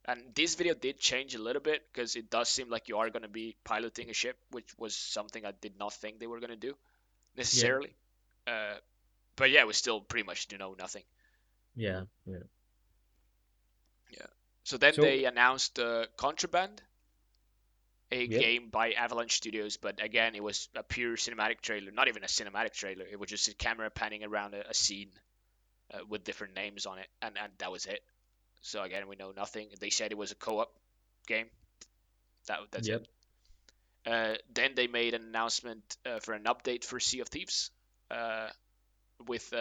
and this video did change a little bit because it does seem like you are going to be piloting a ship, which was something I did not think they were going to do Yeah, necessarily. Uh, but yeah, we still pretty much do know nothing. yeah, yeah. Yeah. So then So, they announced Contraband, a yep, game by Avalanche Studios, but again, it was a pure cinematic trailer. Not even a cinematic trailer. It was just a camera panning around a scene with different names on it, and that was it. So again, we know nothing. They said it was a co-op game. That's it. yep, Then they made an announcement for an update for Sea of Thieves, uh, with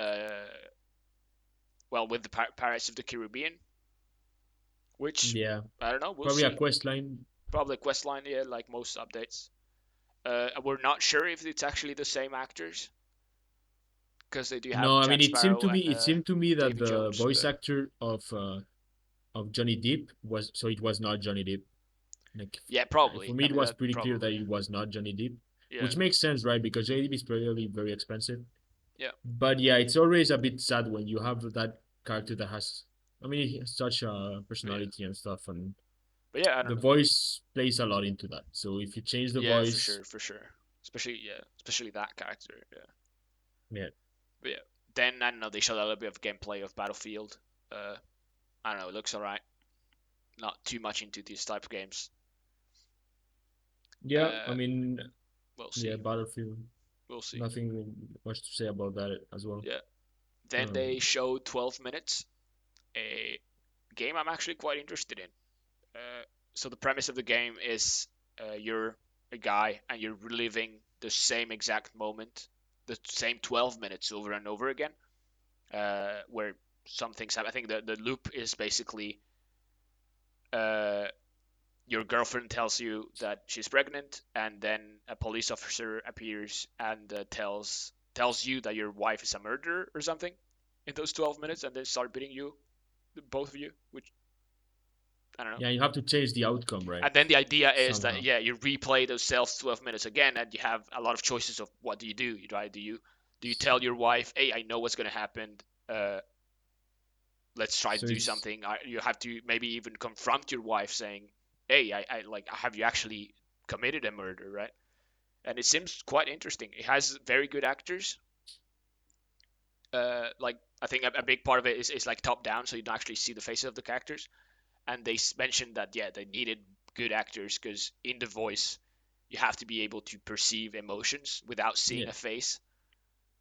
with the Pirates of the Caribbean, which yeah. I don't know. We'll Probably a see. quest line. Probably a quest line, yeah, like most updates. We're not sure if it's actually the same actors because they do No, have I mean Jack Sparrow and it seemed to me that Davy the Jones, voice but actor of Johnny Depp was, so it was not Johnny Depp. Like yeah, for probably. me, I it mean, was that pretty clear that probably. it was not Johnny Depp, Yeah, which makes sense, right? Because Johnny Depp is probably very expensive. yeah, But yeah, it's always a bit sad when you have that character that has, I mean, he has such a yeah. personality and stuff, and But yeah, I don't the know. voice plays a lot into that. So if you change the Yeah, for voice, sure, for sure. Especially yeah, especially that character. Yeah, yeah, but yeah. Then I don't know. They showed a little bit of gameplay of Battlefield. Uh, I don't know. It looks alright. Not too much into these type of games. yeah. I Uh, mean, we'll yeah, see. Battlefield. We'll see. Nothing much to say about that as well. Yeah. Then Um, they showed 12 minutes, a game I'm actually quite interested in. So the premise of the game is you're a guy and you're reliving the same exact moment, the same 12 minutes over and over again, where some things happen. I think the loop is basically uh, your girlfriend tells you that she's pregnant, and then a police officer appears and tells you that your wife is a murderer or something in those 12 minutes, and then start beating you, both of you, which I don't know. yeah, you have to change the outcome, right? And then the idea is that Somehow. yeah, you replay those sales 12 minutes again, and you have a lot of choices of what do you do. Right? Do you tell your wife, hey, I know what's going to happen. Uh, let's try to So do it's something. You have to maybe even confront your wife, saying, hey, I like, have you actually committed a murder? Right? And it seems quite interesting. It has very good actors. like I think a big part of it is like top down, so you don't actually see the faces of the characters. And they mentioned that yeah, they needed good actors because in the voice you have to be able to perceive emotions without seeing Yeah. a face.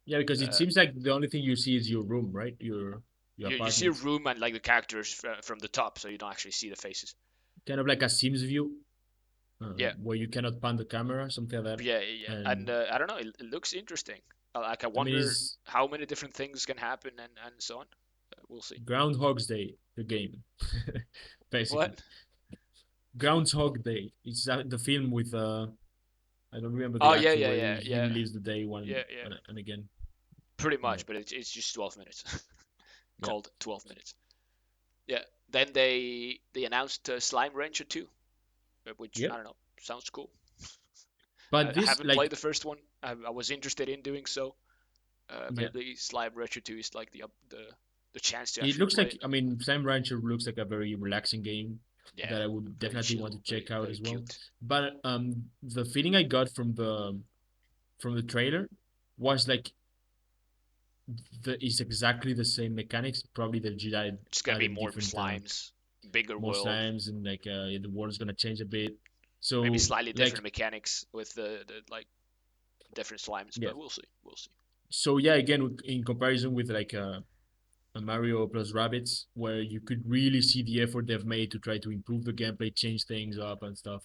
Yeah, because it Uh, seems like the only thing you see is your room, right? Your you see a apartment. room and like the characters from the top, so you don't actually see the faces. Kind of like a Sims view, Yeah, where you cannot pan the camera, something like that. yeah, and And I don't know, it looks interesting. Like I I mean, wonder it's how many different things can happen and so on. We'll see. Groundhog's Day, the game, basically. What? Groundhog Day. It's the film with I don't remember Oh the yeah, actor yeah, where yeah, he yeah, relives the day one yeah. and again. Pretty Yeah, much, but it's just 12 minutes. yeah, Called 12 minutes. Yeah. Then they announced Slime Rancher 2, which yeah. I don't know, sounds cool. But I this haven't played like the first one. I was interested in doing so. yeah, Maybe Slime Rancher 2 is like the chance to it actually looks play like it. I mean Sam Rancher looks like a very relaxing game Yeah, that I would very definitely want to chill, check out very as well. cute. But the feeling I got from the trailer was like is exactly the same mechanics. Probably the Jedi It's gonna be added more different slimes, bigger more world, slimes and like the world's gonna change a bit. maybe So slightly like different mechanics with the like different slimes, yeah. but we'll see, we'll see. So yeah, again in comparison with like a Mario plus Rabbits, where you could really see the effort they've made to try to improve the gameplay, change things up and stuff.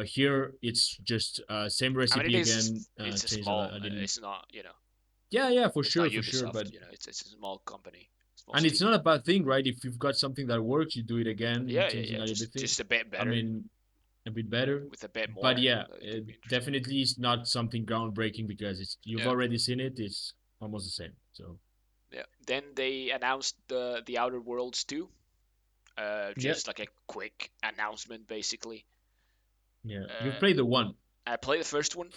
Here it's just same I mean, recipe again, it's a changed a, small, a little. it's not Yeah, yeah, it's not for sure. But Ubisoft, it's a small company, small and it's studio. not a bad thing, right? If you've got something that works, you do it again, changing a little bit thing. Just a bit I better mean, a bit better. with a bit But more. yeah, It could it be interesting. definitely is not something groundbreaking because it's you've Yeah, already seen it. It's almost the same. So yeah. Then they announced the Outer Worlds 2. yeah, Just like a quick announcement, basically. yeah. You've Uh, played the one. I played the first one.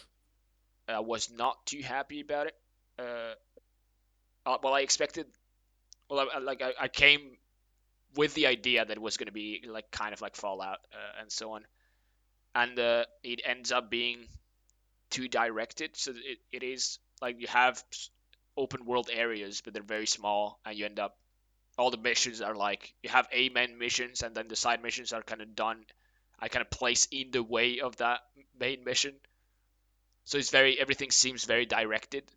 I was not too happy about it. Uh, well, I expected. Well, I came with the idea that it was going to be like kind of like Fallout and so on, and it ends up being too directed. So it is like you have open world areas, but they're very small, and you end up all the missions are like you have main missions, and then the side missions are kind of done. I kind of place in the way of that main mission, so it's very everything seems very directed,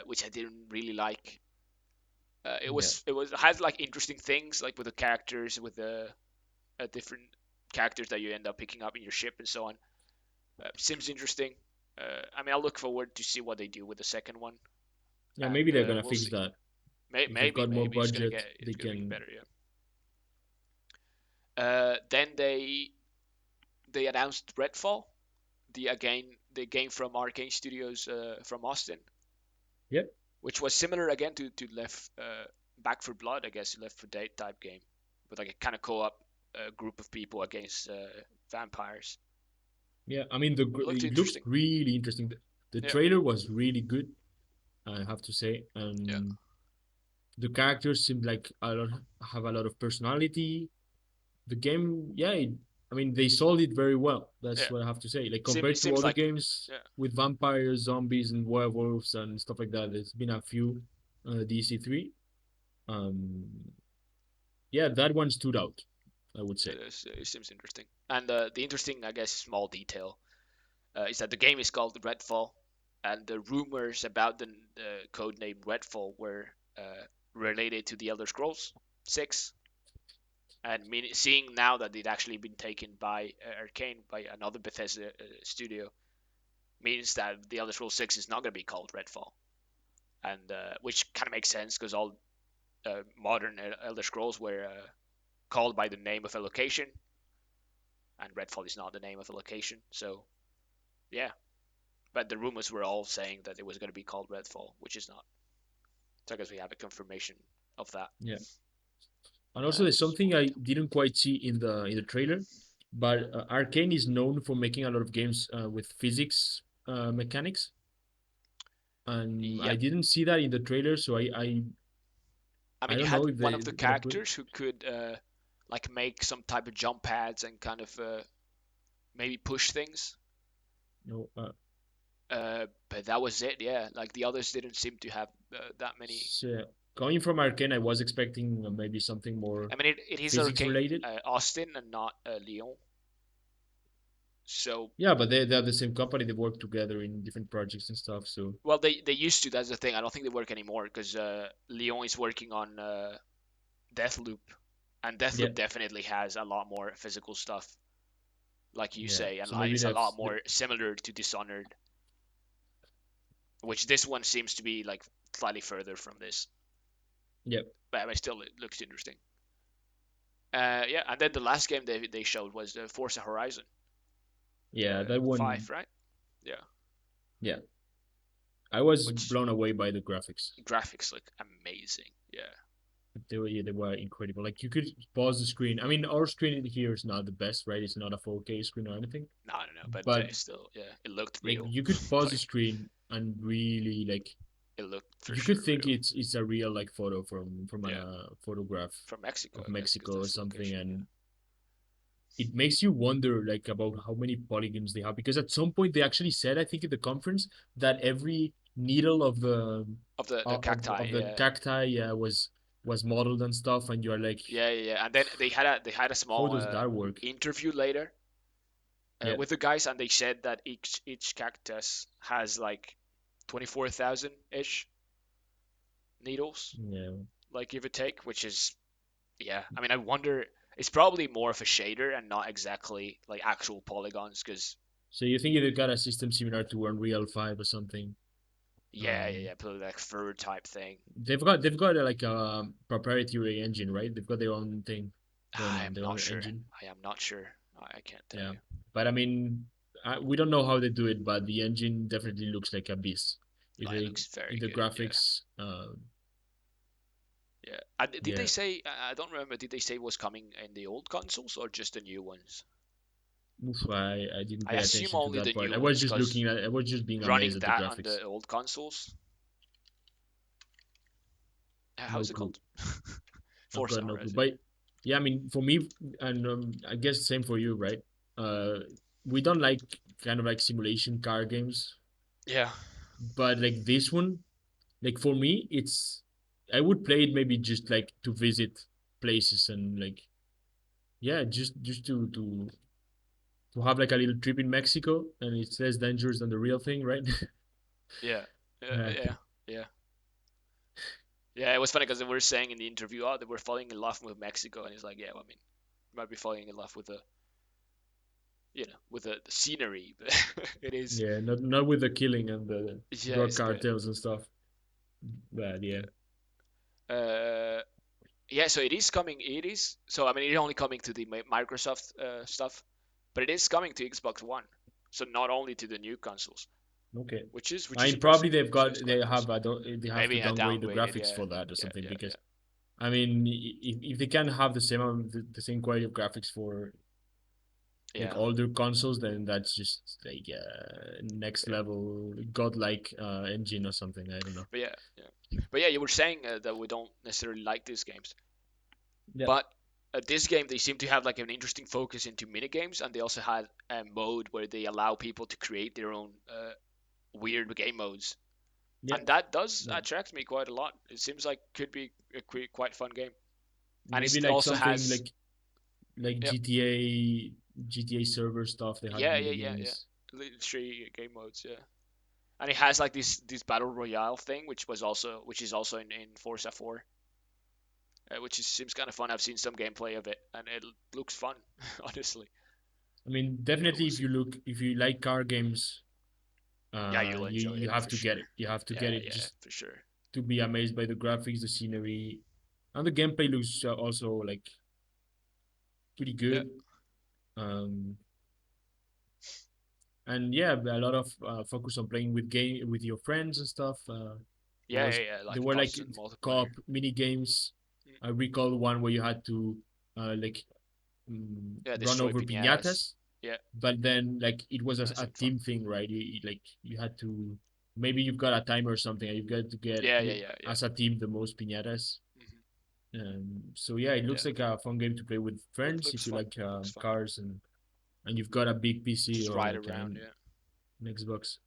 which I didn't really like. Yeah, It was had like interesting things like with the characters, with the different characters that you end up picking up in your ship and so on. Seems interesting. I mean, I'll look forward to see what they do with the second one, yeah. Maybe and they're gonna we'll fix see. that. If they've Maybe got more maybe budget, it's they gonna get can. better. Yeah. Then they announced Redfall, the game from Arcane Studios from Austin, Yeah, which was similar again to Left Back for Blood, I guess, Left for Dead type game, with like a kind of co-op group of people against vampires. yeah. I mean, It looked it looks interesting. really interesting. The Yeah, trailer was really good, I have to say. yeah, The characters seem like have a lot of personality. The game, yeah, I mean, they sold it very well. That's yeah. what I have to say. Like It compared to seems other like games yeah, with vampires, zombies, and werewolves and stuff like that, there's been a few DC3. Um, yeah, that one stood out, I would say. it seems interesting. And the interesting, I guess, small detail is that the game is called Redfall, and the rumors about the code name Redfall were related to the Elder Scrolls 6, and seeing now that it actually been taken by Arcane by another Bethesda studio means that the Elder Scrolls 6 is not going to be called Redfall, and which kind of makes sense because all modern Elder Scrolls were called by the name of a location, and Redfall is not the name of a location. So yeah, but the rumors were all saying that it was going to be called Redfall, which is not. So I guess we have a confirmation of that. Yeah, and also there's Small something I detail. didn't quite see in the trailer, but Arcane is known for making a lot of games with physics mechanics, and I Yep. didn't see that in the trailer, so I I mean, you don't had know if one of they're the gonna put. characters who could like make some type of jump pads and kind of maybe push things. No, But that was it. Yeah, like the others didn't seem to have that many. So, coming from Arcane, I was expecting maybe something more I mean, it is physics Arcane related. Austin and not Lyon. So, Yeah, but they have the same company. They work together in different projects and stuff. So well, they used to. That's the thing. I don't think they work anymore because Lyon is working on Deathloop, and yeah, Deathloop definitely has a lot more physical stuff, like you yeah. say, and So maybe it's a they've, lot more similar to Dishonored, which this one seems to be like slightly further from this. yeah, But still, it looks interesting. Yeah, and then the last game they showed was the Forza Horizon yeah. That one, 5, right? Yeah, yeah. I was which blown away by the graphics. graphics look amazing. Yeah, They were incredible. Like you could pause the screen. I mean, our screen here is not the best, right? It's not a 4K screen or anything, no, I don't know, but but it's still, yeah, it looked like real. you could pause the Like screen and really like it looked for you could sure think real. it's a real like photo from Yeah, a photograph from Mexico, of I guess, because Mexico or that's the something, location. Yeah, and it makes you wonder like about how many polygons they have because at some point they actually said I think at the conference that every needle of the of the cacti. of the Yeah, cacti was modeled and stuff, and you're like, yeah. And then they had a how small does that work? interview later Yeah, with the guys, and they said that each cactus has like 24,000 ish needles, yeah. like give or take, which is, yeah. I mean, I wonder. It's probably more of a shader and not exactly like actual polygons, because So you think they've got a system similar to Unreal 5 or something? probably like fur type thing. They've got like a proprietary engine, right? They've got their own thing going I on, am their not own sure. engine. I am not sure. I can't tell Yeah, you. but I mean, we don't know how they do it, but the engine definitely looks like a beast. No, If it they looks very if the good. Yeah, graphics, yeah. Did they yeah, say? I don't remember. Did they say it was coming in the old consoles or just the new ones? oof, I didn't I pay assume attention to only that the part. new I was ones, just because looking at, I was just being amazed running at the that on graphics. the old consoles. No How's it clue. called? I've Forza got no clue. Horizon. But yeah, I mean, for me, and I guess same for you, right? Uh, we don't like kind of like simulation car games, Yeah, but like this one, like for me, I would play it maybe just like to visit places and like yeah, just to have like a little trip in Mexico, and it's less dangerous than the real thing, right? yeah, uh, yeah, yeah. Yeah, it was funny because they were saying in the interview, oh, they were falling in love with Mexico, and he's like, yeah, well, I mean, you might be falling in love with the scenery, but it is, yeah, not with the killing and the yeah, drug it's the, cartels and stuff, but yeah, yeah. So it is coming. It is so. I mean, it's only coming to the Microsoft stuff, but it is coming to Xbox One. So not only to the new consoles, okay. which I is mean, probably impressive. Which is quite impressive. they have to Maybe a downgrade the downgraded, graphics yeah, for that or yeah, something yeah, because yeah, I mean, if they can have the same the same quality of graphics for like yeah, older consoles, then that's just like next yeah. level godlike engine or something. I don't know. But yeah, yeah. But yeah, you were saying that we don't necessarily like these games, Yeah, but this game they seem to have like an interesting focus into mini games, and they also had a mode where they allow people to create their own weird game modes, yeah. and that does Yeah. attract me quite a lot. It seems like could be a quite fun game, and Maybe it like also something has, like yeah, GTA server stuff. They have yeah, yeah, mini yeah, yeah, games. three game modes, yeah. And it has like this battle royale thing, which is also in Forza 4, which seems kind of fun. I've seen some gameplay of it, and it looks fun, honestly. I mean, We'll definitely see. if you like car games, Yeah, you'll enjoy you it have for to get sure. it. You have to get Yeah, it yeah, just for sure. to be amazed by the graphics, the scenery, and the gameplay looks also like pretty Yeah, good. Um, and yeah, a lot of focus on playing with your friends and stuff. yeah, yeah, yeah. There Like were like constant multiplayer. co-op mini games. Mm. I recall one where you had to like Yeah, run destroy over piñatas. piñatas, Yeah, but then like it was that a seemed fun. team thing, right? Like you had to maybe you've got a timer or something, and you've got to get Yeah, yeah, yeah, yeah. as a team the most piñatas. Hmm. So yeah, it Yeah, looks like a fun game to play with it friends looks if you fun. like It looks fun. cars and you've got a big PC Just or ride like around. Yeah, an Xbox.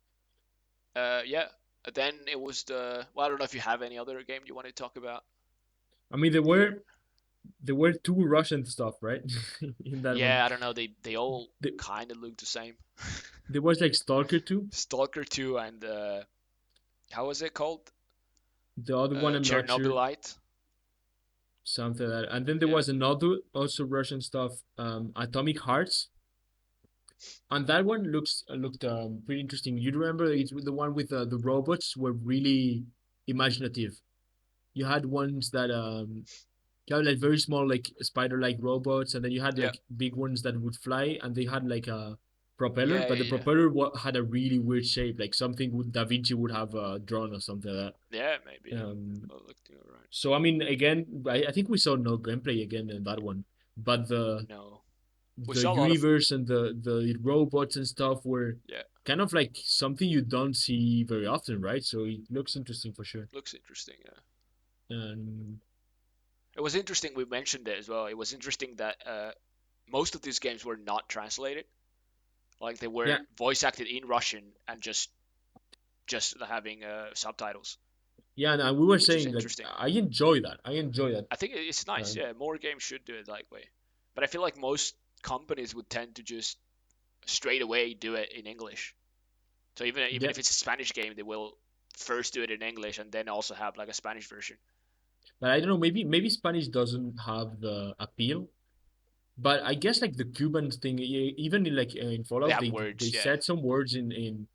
Yeah. Then it was the. Well, I don't know if you have any other game you want to talk about I mean, here. there were two Russian stuff, right? In that one. Yeah, I don't know. They all There, kind of look the same. there was like Stalker 2. Stalker 2 and how was it called? The other one, I'm not sure. Chernobylite. Something like that. And then there Yeah. was another also Russian stuff, Atomic Hearts, and that one looked pretty interesting. You remember it's the one with the robots were really imaginative. You had ones that you had like very small like spider-like robots, and then you had Yeah. like big ones that would fly, and they had like a propeller, Yeah. but the Yeah. propeller had a really weird shape, like something Da Vinci would have drawn or something like Yeah. Yeah. Maybe. that. Yeah. Well, looking alright. So I mean, again, I think we saw no gameplay again in that one, but No, we the saw a lot of. universe and the robots and stuff were Yeah. kind of like something you don't see very often, right? So it looks interesting for sure. Looks interesting. Yeah. And It was interesting. We mentioned it as well. It was interesting that most of these games were not translated. Like they yeah, were voice acted in Russian and just having subtitles, yeah, and we were which is saying like interesting. I enjoy that. I enjoy that. I think it's nice. Um, Yeah, more games should do it that way. But I feel like most companies would tend to just straight away do it in English. So even yeah, if it's a Spanish game, they will first do it in English and then also have like a Spanish version. but I don't know. Maybe Spanish doesn't have the appeal. But I guess like the Cuban thing, even in like in They Fallout, have they words. Yeah, said some words in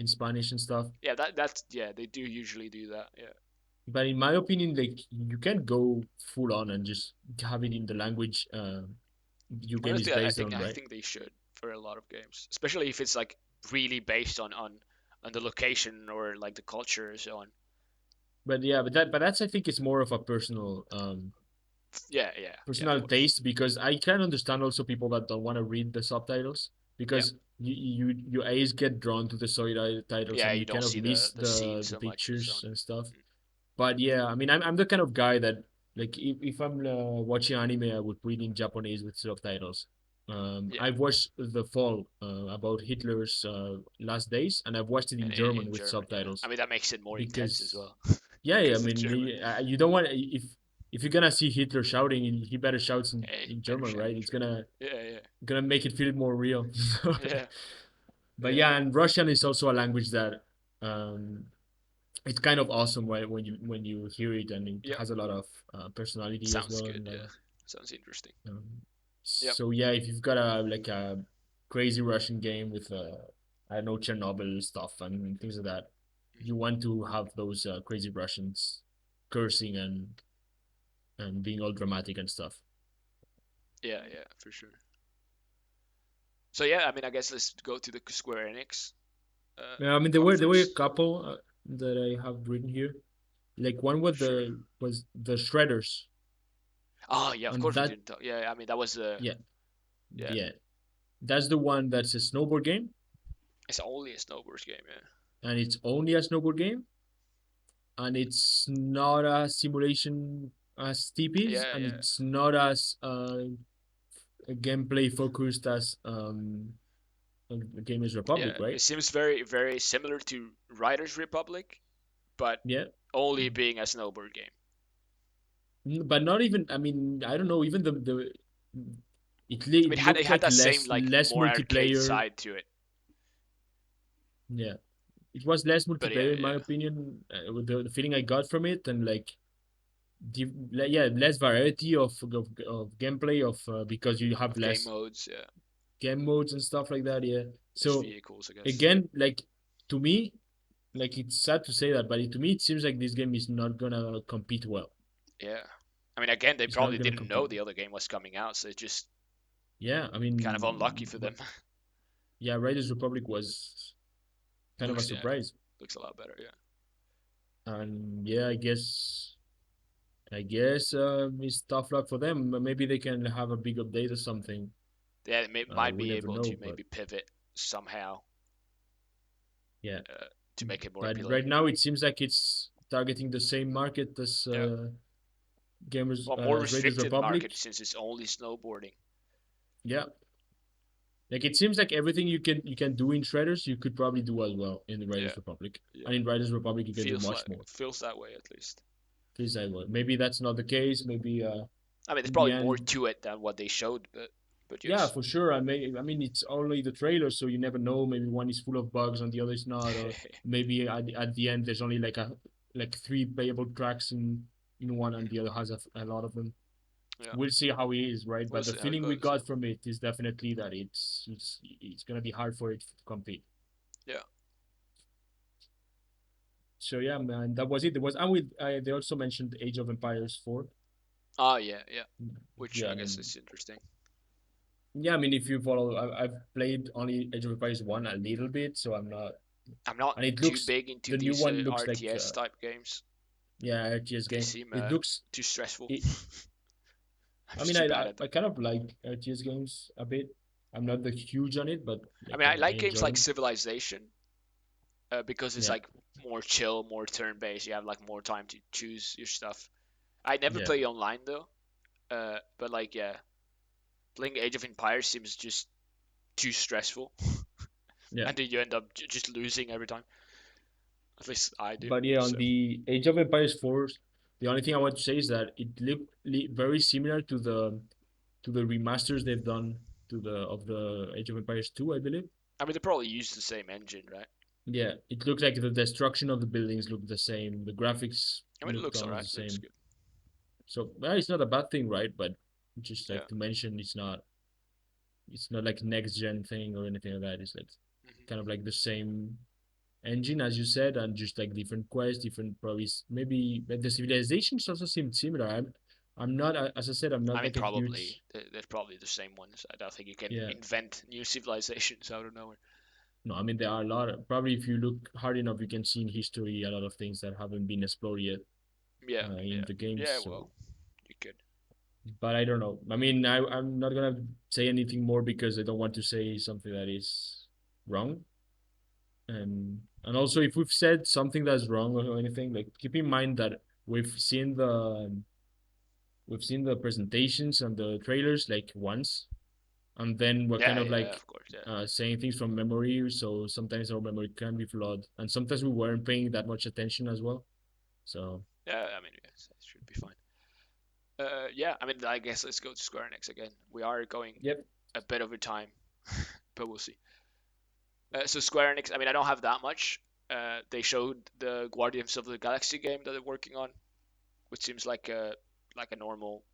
Spanish and stuff. yeah. That's yeah. They do usually do that. Yeah. But in my opinion, like you can't go full on and just have it in the language your game is Honestly, I based think on, I right? think they should for a lot of games, especially if it's like really based on the location or like the culture and so on. But yeah, but that's I think it's more of a Yeah, yeah, yeah. Of personal course. taste because I can understand also people that don't want to read the subtitles Yeah, because you always get drawn to the subtitles yeah. and You you don't kind of see miss the scene the so much and so pictures on. and stuff. Mm. But yeah, I mean, I'm the kind of guy that like if I'm watching anime, I would read in Japanese with subtitles. Yeah, I've watched The Fall about Hitler's last days, and I've watched it in in German with German. Yeah, I subtitles mean that makes it more intense as because well yeah, yeah, I because it's mean, German. you don't want if you're gonna see Hitler shouting, he better shout Hey, in better German, shout right? It's German. Yeah, yeah, gonna make it feel more real. yeah, But yeah. yeah, and Russian is also a language that um, it's kind of awesome when you hear it, and it Yep. has a lot of personality as Sounds well. good. And Yeah, sounds interesting. um, Yep. so yeah, if you've got a like a crazy Russian game with I don't know Chernobyl stuff and things like that, Mhm. you want to have those crazy Russians cursing and being all dramatic and stuff. Yeah, yeah, for sure. So yeah, I mean, I guess let's go to the Square Enix Yeah, I mean there were a conference. couple that I have written here. Like one was Sure. the Shredders, Oh yeah, of and course we that didn't talk. Yeah, I mean that was yeah yeah, yeah that's the one that's a snowboard game, it's only a snowboard game. Yeah, and it's only a snowboard game, and it's not a simulation as TPs, yeah, and yeah, it's not as gameplay focused as Gamers yeah. Republic, It right? seems very very similar to Riders Republic, but Yeah, only being a snowboard game. but not even. I mean, I don't know. Even the I mean, it it looked had like that same like less more arcade multiplayer. side to it. Yeah, it was less But yeah, multiplayer in my yeah, opinion. With the feeling I got from it, and like yeah, less variety of gameplay of because you have of game less modes. Yeah, game modes and stuff like that. Yeah. there's So vehicles, I guess. again, like to me, like it's sad to say that, but to me, it seems like this game is not gonna compete well. Yeah. I mean, again, they It's not probably gonna didn't know compete. the other game was coming out, so it's just Yeah, I kind of unlucky mean, for them. yeah, Riders Republic was kind of a Looks yeah, surprise, looks a lot better. Yeah, and yeah, I guess it's tough luck for them. Maybe they can have a big update or something. yeah, it might We be never able know, to but maybe pivot somehow yeah. uh, to make it more But appealing. right now, it seems like it's targeting the same market as Yeah, gamers well, more as Raiders restricted Republic. market since it's only snowboarding. Yeah, Like it seems like everything you can do in Shredders, you could probably do as well in the Yeah, Riders Republic. yeah. And in Riders Republic, you can do Feels much like more. feels that way at least. Please, I will. Maybe that's not the case. Maybe I mean, there's in the probably more end, to it than what they showed, but yeah, yes. for sure. I mean, it's only the trailer, so you never know. Maybe one is full of bugs and the other is not, or maybe at the end there's only like three playable tracks in one, and the other has a lot of them. Yeah, We'll see how it is, right? we'll But the see how it feeling we goes. Yeah, got from it is definitely that it's gonna be hard for it to compete. yeah. So yeah, man, that was it. There was, and with they also mentioned Age of Empires 4. Oh yeah, yeah. Which Yeah, I I guess mean, is interesting. yeah, I mean, if you follow, I've played only Age of Empires 1 a little bit, so I'm not, I'm not and it too looks, big into the new these one looks like, RTS type games. yeah, RTS They game. seem It looks, too stressful. it, I'm I just mean, too I, bad I, at them. I kind of like RTS games a bit. I'm not the huge on it, but I like mean, I I like games enjoy like them. Civilization because it's Yeah, like more chill, more turn-based. You have like more time to choose your stuff. I never yeah, play online though, but like yeah, playing Age of Empires seems just too stressful, yeah. and then you end up just losing every time. At least I do. But yeah, on So the Age of Empires 4, the only thing I want to say is that it looked very similar to the remasters they've done to the of the Age of Empires 2, I believe. I mean, they probably use the same engine, right? Yeah, it looked like the destruction of the buildings looked the same. The graphics I mean, it looked looks almost alright. the Looks same. good. So well, it's not a bad thing, right? But just Yeah. like to mention, it's not like next gen thing or anything like that. It's like kind Hmm. of like the same engine as you said, and just like different quests, different probably maybe the civilizations also seem similar. I'm not as I said, I'm I not mean, like a probably huge, they're probably the same ones. I don't think you can yeah. invent new civilizations out of nowhere. No, I mean there are a lot of, probably if you look hard enough, you can see in history a lot of things that haven't been explored yet Yeah, in yeah, the games. yeah. So Well, you could. but I don't know. I mean, I'm not gonna say anything more because I don't want to say something that is wrong. And also, if we've said something that's wrong or anything, like keep in mind that we've seen the we've seen the presentations and the trailers like once, and then we're kind Yeah, of yeah. like Of course, yeah, saying things from memory. So sometimes our memory can be flawed, and sometimes we weren't paying that much attention as well. So yeah. I mean, yes, it should be fine. Yeah. I mean, I guess let's go to Square Enix again. We are going yep. a bit over time, but we'll see. So Square Enix. I mean, I don't have that much. They showed the Guardians of the Galaxy game that they're working on, which seems like a normal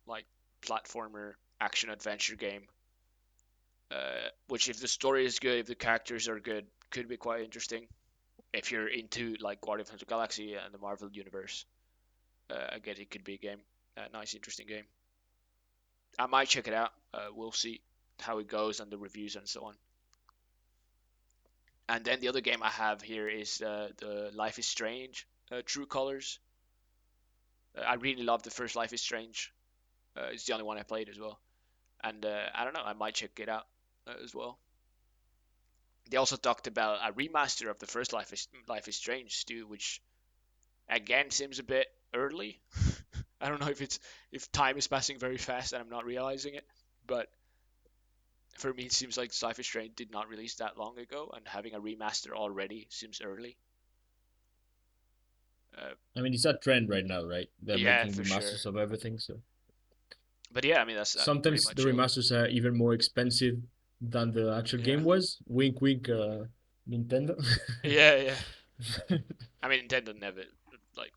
like platformer action adventure game. Which, if the story is good, if the characters are good, could be quite interesting. If you're into like Guardians of the Galaxy and the Marvel universe, I guess it could be a game, a nice, interesting game. I might check it out. We'll see how it goes and the reviews and so on. And then the other game I have here is the Life is Strange True Colors. I really love the first Life is Strange. It's the only one I played as well, and I don't know. I might check it out as well. They also talked about a remaster of the first Life is Strange too, which again seems a bit early. I don't know if time is passing very fast and I'm not realizing it, but for me it seems like Life is Strange did not release that long ago, and having a remaster already seems early. Uh, I mean, it's a trend right now, right? They're yeah, making for sure. remasters of everything, so But yeah, I mean that's pretty sometimes the much it. remasters are even more expensive than the actual Yeah, game was. Wink, wink, Nintendo. yeah, yeah. I mean Nintendo never like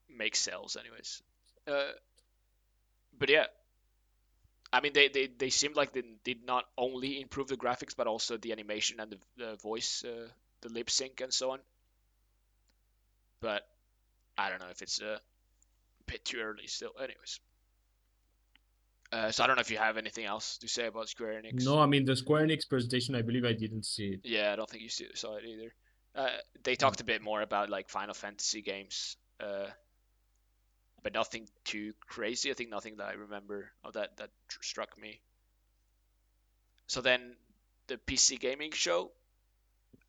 makes sales anyways. Uh, but yeah, I mean, they seemed like they did not only improve the graphics, but also the animation and the voice, the lip sync and so on. But I don't know if it's a bit too early still. Anyways, so I don't know if you have anything else to say about Square Enix. No, I mean the Square Enix presentation. I believe I didn't see it. Yeah, I don't think you saw it either. They No. talked a bit more about like Final Fantasy games, but nothing too crazy. I think nothing that I remember of that struck me. So then the PC gaming show,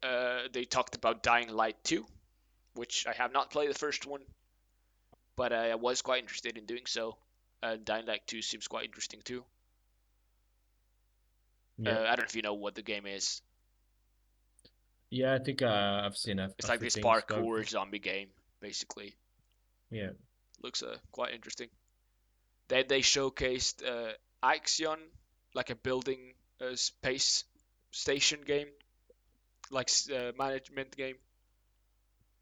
they talked about Dying Light 2, which I have not played the first one, but I was quite interested in doing so. And Dying Light 2 seems quite interesting too. Yeah. I don't know if you know what the game is. Yeah, I think I've seen It's a like few this things, but parkour zombie game, basically. yeah. Looks quite interesting. They showcased Ixion, like a building space station game, like management game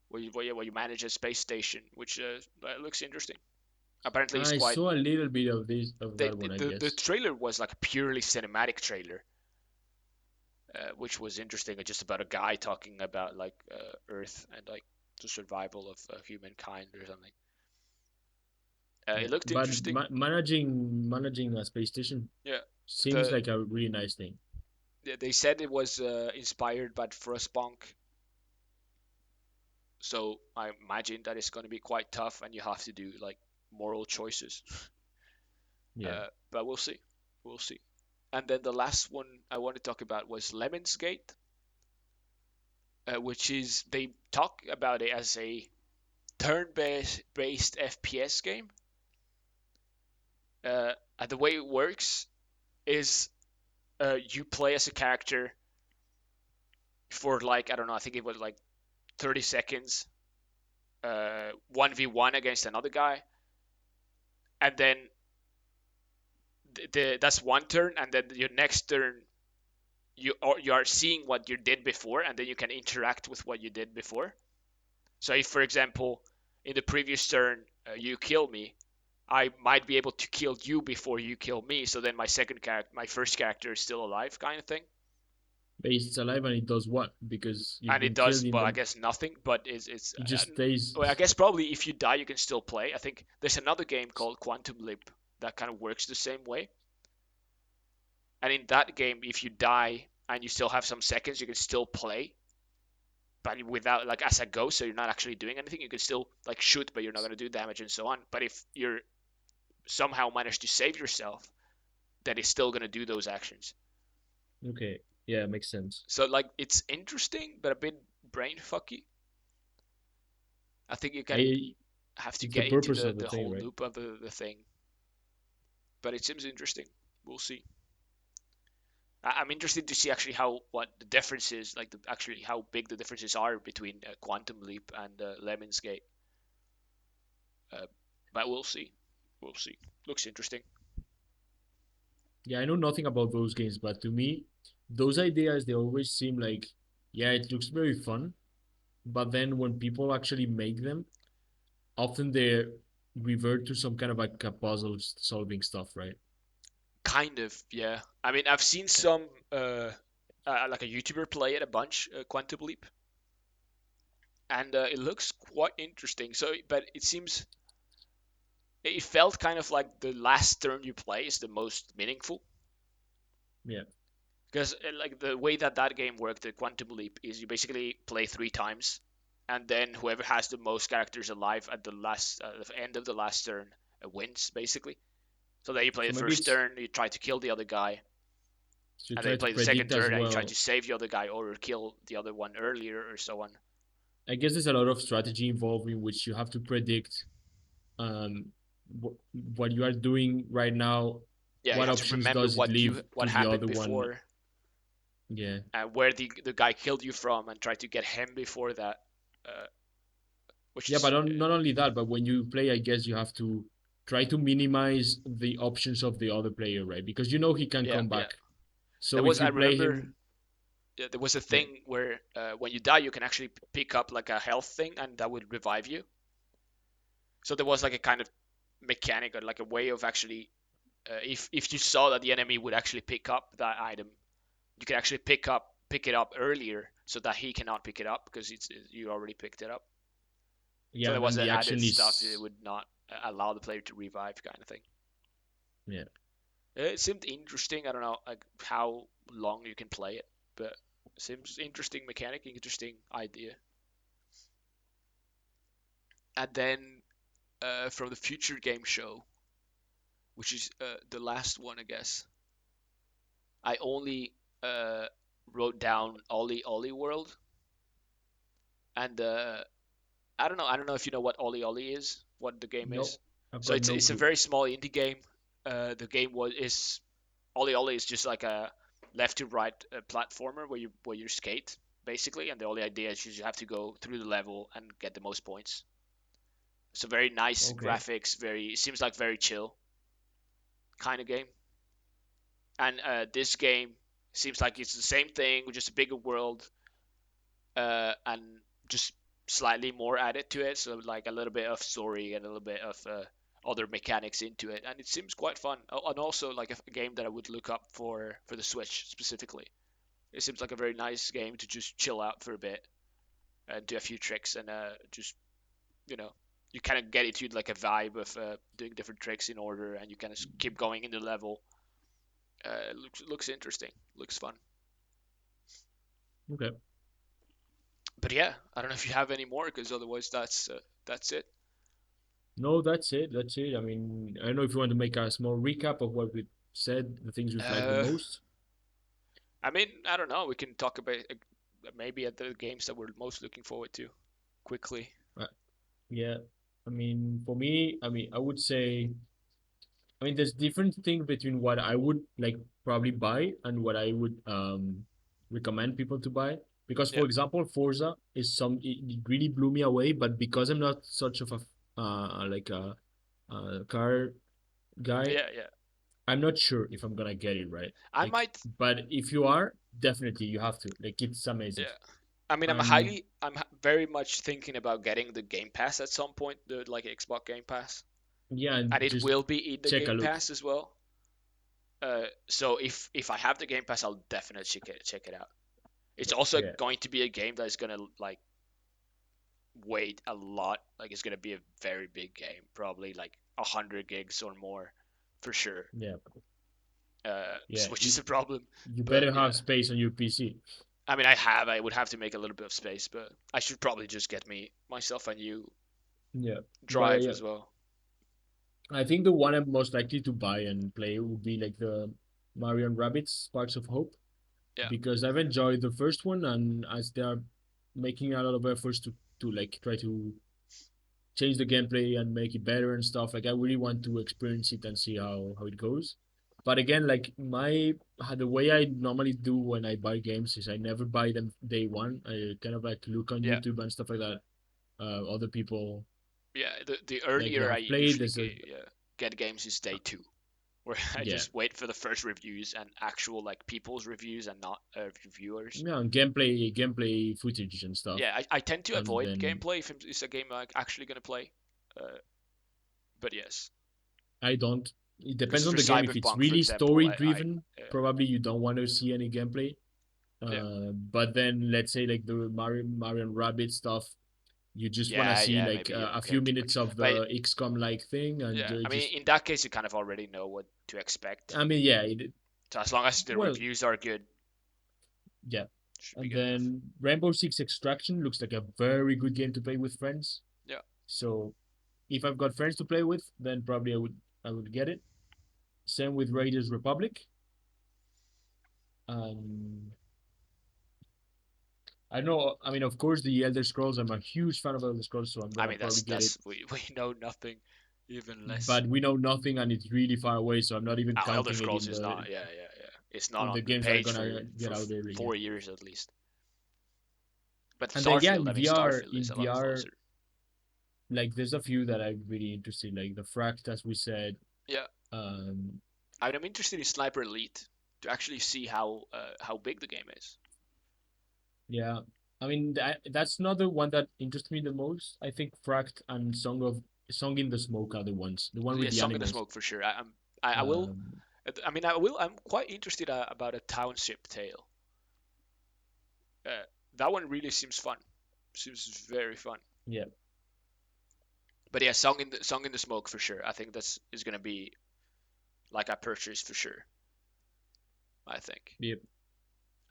where you manage a space station, which looks interesting. Apparently, it's I quite. saw a little bit of this of The, that one, I the guess. trailer was like a purely cinematic trailer, which was interesting. Just about a guy talking about like Earth and like the survival of humankind or something. Yeah, It looked but interesting. managing a space station Yeah, seems the like a really nice thing. they said it was inspired by Frostpunk, so I imagine that it's going to be quite tough, and you have to do like moral choices. Yeah. But we'll see, we'll see. And then the last one I want to talk about was Lemon's Gate, which is they talk about it as a turn-based FPS game. And the way it works is you play as a character for like I don't know, I think it was like 30 seconds, 1v1 against another guy, and then that's one turn, and then your next turn you are seeing what you did before, and then you can interact with what you did before. So if, for example, in the previous turn you kill me, I might be able to kill you before you kill me. So then my first character is still alive, kind of thing. But it's alive and it does what? Because you've And it been does, killed in well, I the. guess nothing, but it's It just stays. well, I guess probably if you die, you can still play. I think there's another game called Quantum Leap that kind of works the same way. And in that game, if you die and you still have some seconds, you can still play, but without like as a ghost, so you're not actually doing anything. You can still like shoot, but you're not going to do damage and so on. But if you're somehow managed to save yourself, then it's still going to do those actions. Okay. Yeah, makes sense. So like it's interesting, but a bit brain fucky. I think you can I. have to It's the get into purpose the of the the thing, whole right? loop of the thing. But it seems interesting. We'll see. I'm interested to see actually how what the difference is, like actually how big the differences are between Quantum Leap and Lemon's Gate. Uh, but we'll see. We'll see. Looks interesting. Yeah, I know nothing about those games, but to me, those ideas they always seem like, yeah, it looks very fun, but then when people actually make them, often they revert to some kind of like a puzzle solving stuff, right? Kind of, yeah. I mean, I've seen Yeah. some like a YouTuber play it a bunch, Quantum Leap, and it looks quite interesting. So, but it seems it felt kind of like the last turn you play is the most meaningful Yeah. because like the way that that game worked, the Quantum Leap, is you basically play three times, and then whoever has the most characters alive at the end of the last turn wins basically. So then you play So the maybe first it's turn, you try to kill the other guy, to and then try you to play the second predict as turn and you try to well. save the other guy or kill the other one earlier or so on. I guess there's a lot of strategy involved in which you have to predict um, wh- what you are doing right now. Yeah, you What have to options remember does it leave what to the happened other one? before, Yeah. where the guy killed you from, and try to get him before that, uh, which Yeah, but is not only that, but when you play, I guess you have to try to minimize the options of the other player, right? Because you know he can yeah, come yeah. back. So if I you play remember him, there was a yeah, thing where when you die, you can actually pick up like a health thing, and that would revive you. So there was like a kind of mechanic or like a way of actually, if you saw that the enemy would actually pick up that item, you can actually pick it up earlier so that he cannot pick it up because you already picked it up. So yeah, there and then was an the added action stuff that is, would not allow the player to revive, kind of thing. yeah, It seemed interesting. I don't know like how long you can play it, but it seems interesting mechanic, interesting idea. And then from the future game show, which is the last one, I guess. I only uh, wrote down Ollie Ollie World, and I don't know if you know what Ollie Ollie is, what the game no, is. I've So got no it's a clue. very small indie game. The game was is Ollie Ollie is just like a left to right platformer where you skate basically, and the only idea is you just have to go through the level and get the most points. So very nice Okay. graphics, very seems like very chill kind of game. And this game seems like it's the same thing with just a bigger world, and just slightly more added to it. So like a little bit of story and a little bit of other mechanics into it, and it seems quite fun. And also like a game that I would look up for the Switch specifically. It seems like a very nice game to just chill out for a bit and do a few tricks and just you know you kind of get into like a vibe of doing different tricks in order, and you kind of keep going in the level. Looks interesting. Looks fun. Okay. But yeah, I don't know if you have any more, because otherwise that's it. No, that's it. That's it. I mean, I don't know if you want to make a small recap of what we said, the things we've liked the Uh, most. I mean, I don't know. We can talk about maybe at the games that we're most looking forward to quickly. Uh, yeah. I mean, for me, I mean, I would say, I mean, there's different things between what I would like probably buy and what I would recommend people to buy. Because, Yeah, for example, Forza is it really blew me away, but because I'm not such of a like a car guy, yeah, yeah. I'm not sure if I'm gonna get it right. I Like, might. but if you are, definitely you have to. Like, it's amazing. Yeah. I mean, And very much thinking about getting the Game Pass at some point, the like Xbox Game Pass, yeah, and and it just will be in the check a Game look. Pass as well. So if I have the Game Pass, I'll definitely check it out. It's also Yeah, going to be a game that is gonna like weight a lot. Like it's gonna be a very big game, probably like 100 gigs or more, for sure. yeah, yeah. Which is a problem. You But better yeah, have space on your PC. I mean, I would have to make a little bit of space, but I should probably just get me myself a new Yeah, but drive yeah, as well. I think the one I'm most likely to buy and play would be like the Mario and Rabbids Sparks of Hope Yeah, because I've enjoyed the first one, and as they are making a lot of efforts to like try to change the gameplay and make it better and stuff. Like I really want to experience it and see how it goes. But again, like the way I normally do when I buy games is I never buy them day one. I kind of like look on yeah, YouTube and stuff like that. Other people yeah. The like they earlier I have played. usually There's a get games is day two, where I yeah, just wait for the first reviews and actual like people's reviews and not reviewers. yeah, and gameplay footage and stuff. Yeah, I tend to And avoid then gameplay if it's a game I'm actually gonna play. Uh, but yes, I don't. It because depends on for the game. If it's Cyberpunk, for really example, story driven, probably you don't want to see any gameplay. yeah, But then let's say like the Mario and Rabbit stuff, you just want to see yeah, like maybe you a don't few care too minutes much. of But the XCOM like thing, and yeah, I mean, just in that case, you kind of already know what to expect. I mean yeah, So as long as the well reviews are good, yeah. should be And good enough. then Rainbow Six Extraction looks like a very good game to play with friends. Yeah, So if I've got friends to play with, then probably I would get it. Same with Raiders Republic. Um, I know. I mean, of course, the Elder Scrolls. I'm a huge fan of Elder Scrolls, so I'm I gonna mean probably get it. that's we know nothing, even less. But we know nothing, and it's really far away, so I'm not even Elder counting it Scrolls is not. Yeah, yeah, yeah. It's not in the on the games that are page gonna get for out early. Yeah. 4 years at least. But And then yeah, Starfield, I mean, Starfield is In a lot VR, closer. like there's a few that I'm really interested, like the Fract, as we said. Yeah, Um, I mean, I'm interested in Sniper Elite to actually see how big the game is. yeah, I mean that's not the one that interests me the most. I think Fract and Song in the Smoke are the ones, the one with Yeah, the Song in the animals. Smoke for sure. I will. Um, I mean, I will. I'm quite interested about a Township Tale. Uh, that one really seems fun. Seems very fun. yeah, But yeah, Song in the Smoke for sure. I think that's is gonna be like a purchase for sure. I think. yeah.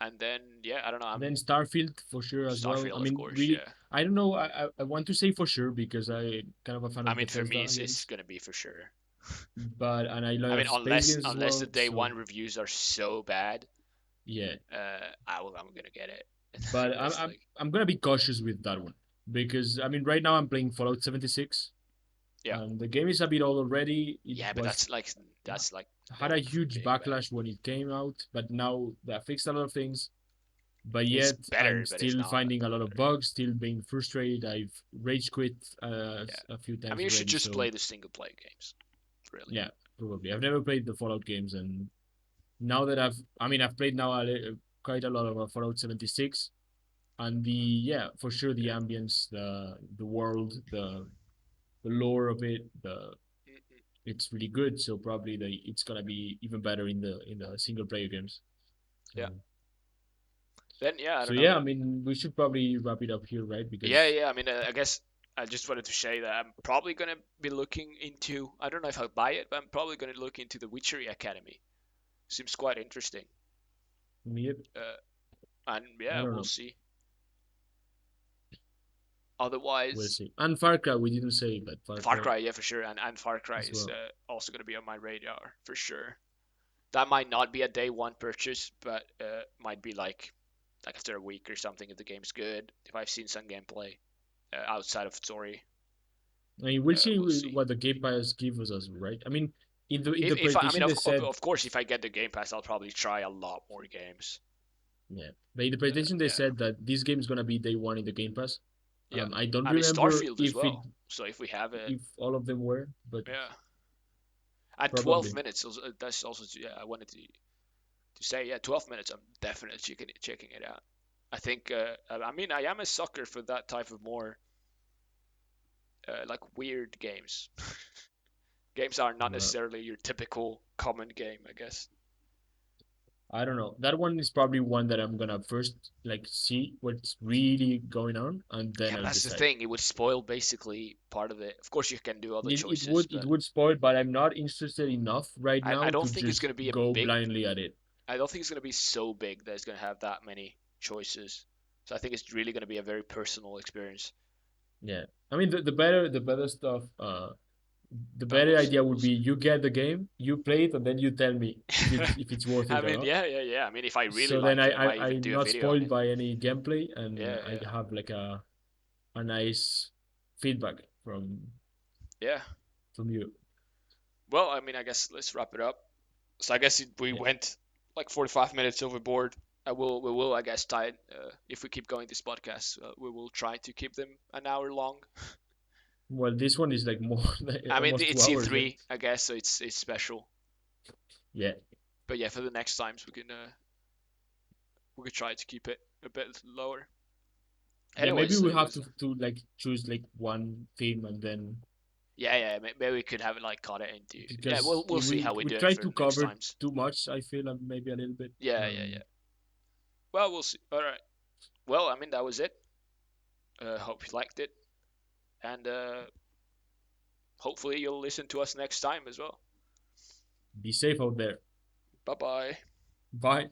And then yeah, I don't know. And I'm then Starfield for sure as well. I Starfield, of mean, course. really, Yeah. I don't know. I want to say for sure because I kind of a fan I of mean, for me, Bethesda it's games, gonna be for sure. but and I I mean, love space games as unless the well. day So one reviews are so bad, yeah, I'm gonna get it. but I'm Unless I'm like I'm gonna be cautious with that one because I mean right now I'm playing Fallout 76, Yeah. The game is a bit old already. It Yeah, but was that's like had a known for huge being bad. backlash when it came out, but now they have fixed a lot of things. But It's yet, I'm better, but it's still not that finding a much lot of better. bugs, still being frustrated. I've rage quit Yeah. a few I times mean, you should already. just So play the single player games, really. yeah, probably. I've never played the Fallout games, and now that I've played now quite a lot of Fallout 76, and for sure the Yeah. ambience, the world, the lore of it, Mm-mm. it's really good. So probably it's gonna be even better in the single player games. Yeah. So Then yeah, I so don't know. yeah, I mean we should probably wrap it up here, right? Yeah, Because yeah. I mean, I guess I just wanted to say that I'm probably gonna be looking into. I don't know if I'll buy it, but I'm probably gonna look into the Witchery Academy. Seems quite interesting. me, Uh, and I yeah, don't we'll know. see. We'll Otherwise, see. And Far Cry, we didn't say, but Far Far Cry Cry, yeah, for sure, and Far Cry as is well. also gonna be on my radar for sure. That might not be a day one purchase, but might be like after a week or something if the game's good. If I've seen some gameplay outside of story, I mean, we'll see we'll see. what the Game Pass gives us, right? I mean, in the I mean, presentation they said, of course, if I get the Game Pass, I'll probably try a lot more games. yeah, but in the presentation they Yeah, said that this game is gonna be day one in the Game Pass. yeah. I don't I mean, remember Starfield as well. So if we have it, if all of them were, but yeah. At 12 probably. minutes, that's also yeah. I wanted to say yeah, 12 minutes. I'm definitely checking it out. I think I mean I am a sucker for that type of more like weird games. Games are not Well, necessarily your typical common game, I guess. I don't know. That one is probably one that I'm gonna first like see what's really going on, and then Yeah, but I'll that's the decide. thing. It would spoil basically part of it. Of course, you can do other choices, It but would spoil, but I'm not interested enough right I now don't to think it's just gonna be a go big. blindly at it. I don't think it's gonna be so big that it's gonna have that many choices. So I think it's really gonna be a very personal experience. Yeah, I mean the better stuff. The But better idea we'll would be see. you get the game, you play it, and then you tell me if it's worth I it or mean, not. yeah, yeah, yeah. I mean, if I really So then like it, I might even I'm do a not video on spoiled it. by any gameplay, and Yeah, I yeah, have like a nice feedback yeah. from you. Well, I mean, I guess let's wrap it up. So I guess we Yeah. went like 45 minutes overboard. We will, I guess, tie it, if we keep going this podcast, we will try to keep them an hour long. Well, this one is like more like I mean, almost two it's hours, right? E3, I guess, so it's special. Yeah. But yeah, for the next times, we could try to keep it a bit lower. Yeah, maybe Anyways, we it have was to like choose like one theme and then yeah, yeah. Maybe we could have it like cut it into yeah. because We'll if see how we we do it try for to the next cover times. too much, I feel maybe a little bit. Yeah, yeah, yeah. Well, we'll see. All right. Well, I mean that was it. Hope you liked it, and hopefully you'll listen to us next time as well. Be safe out there. Bye bye. Bye.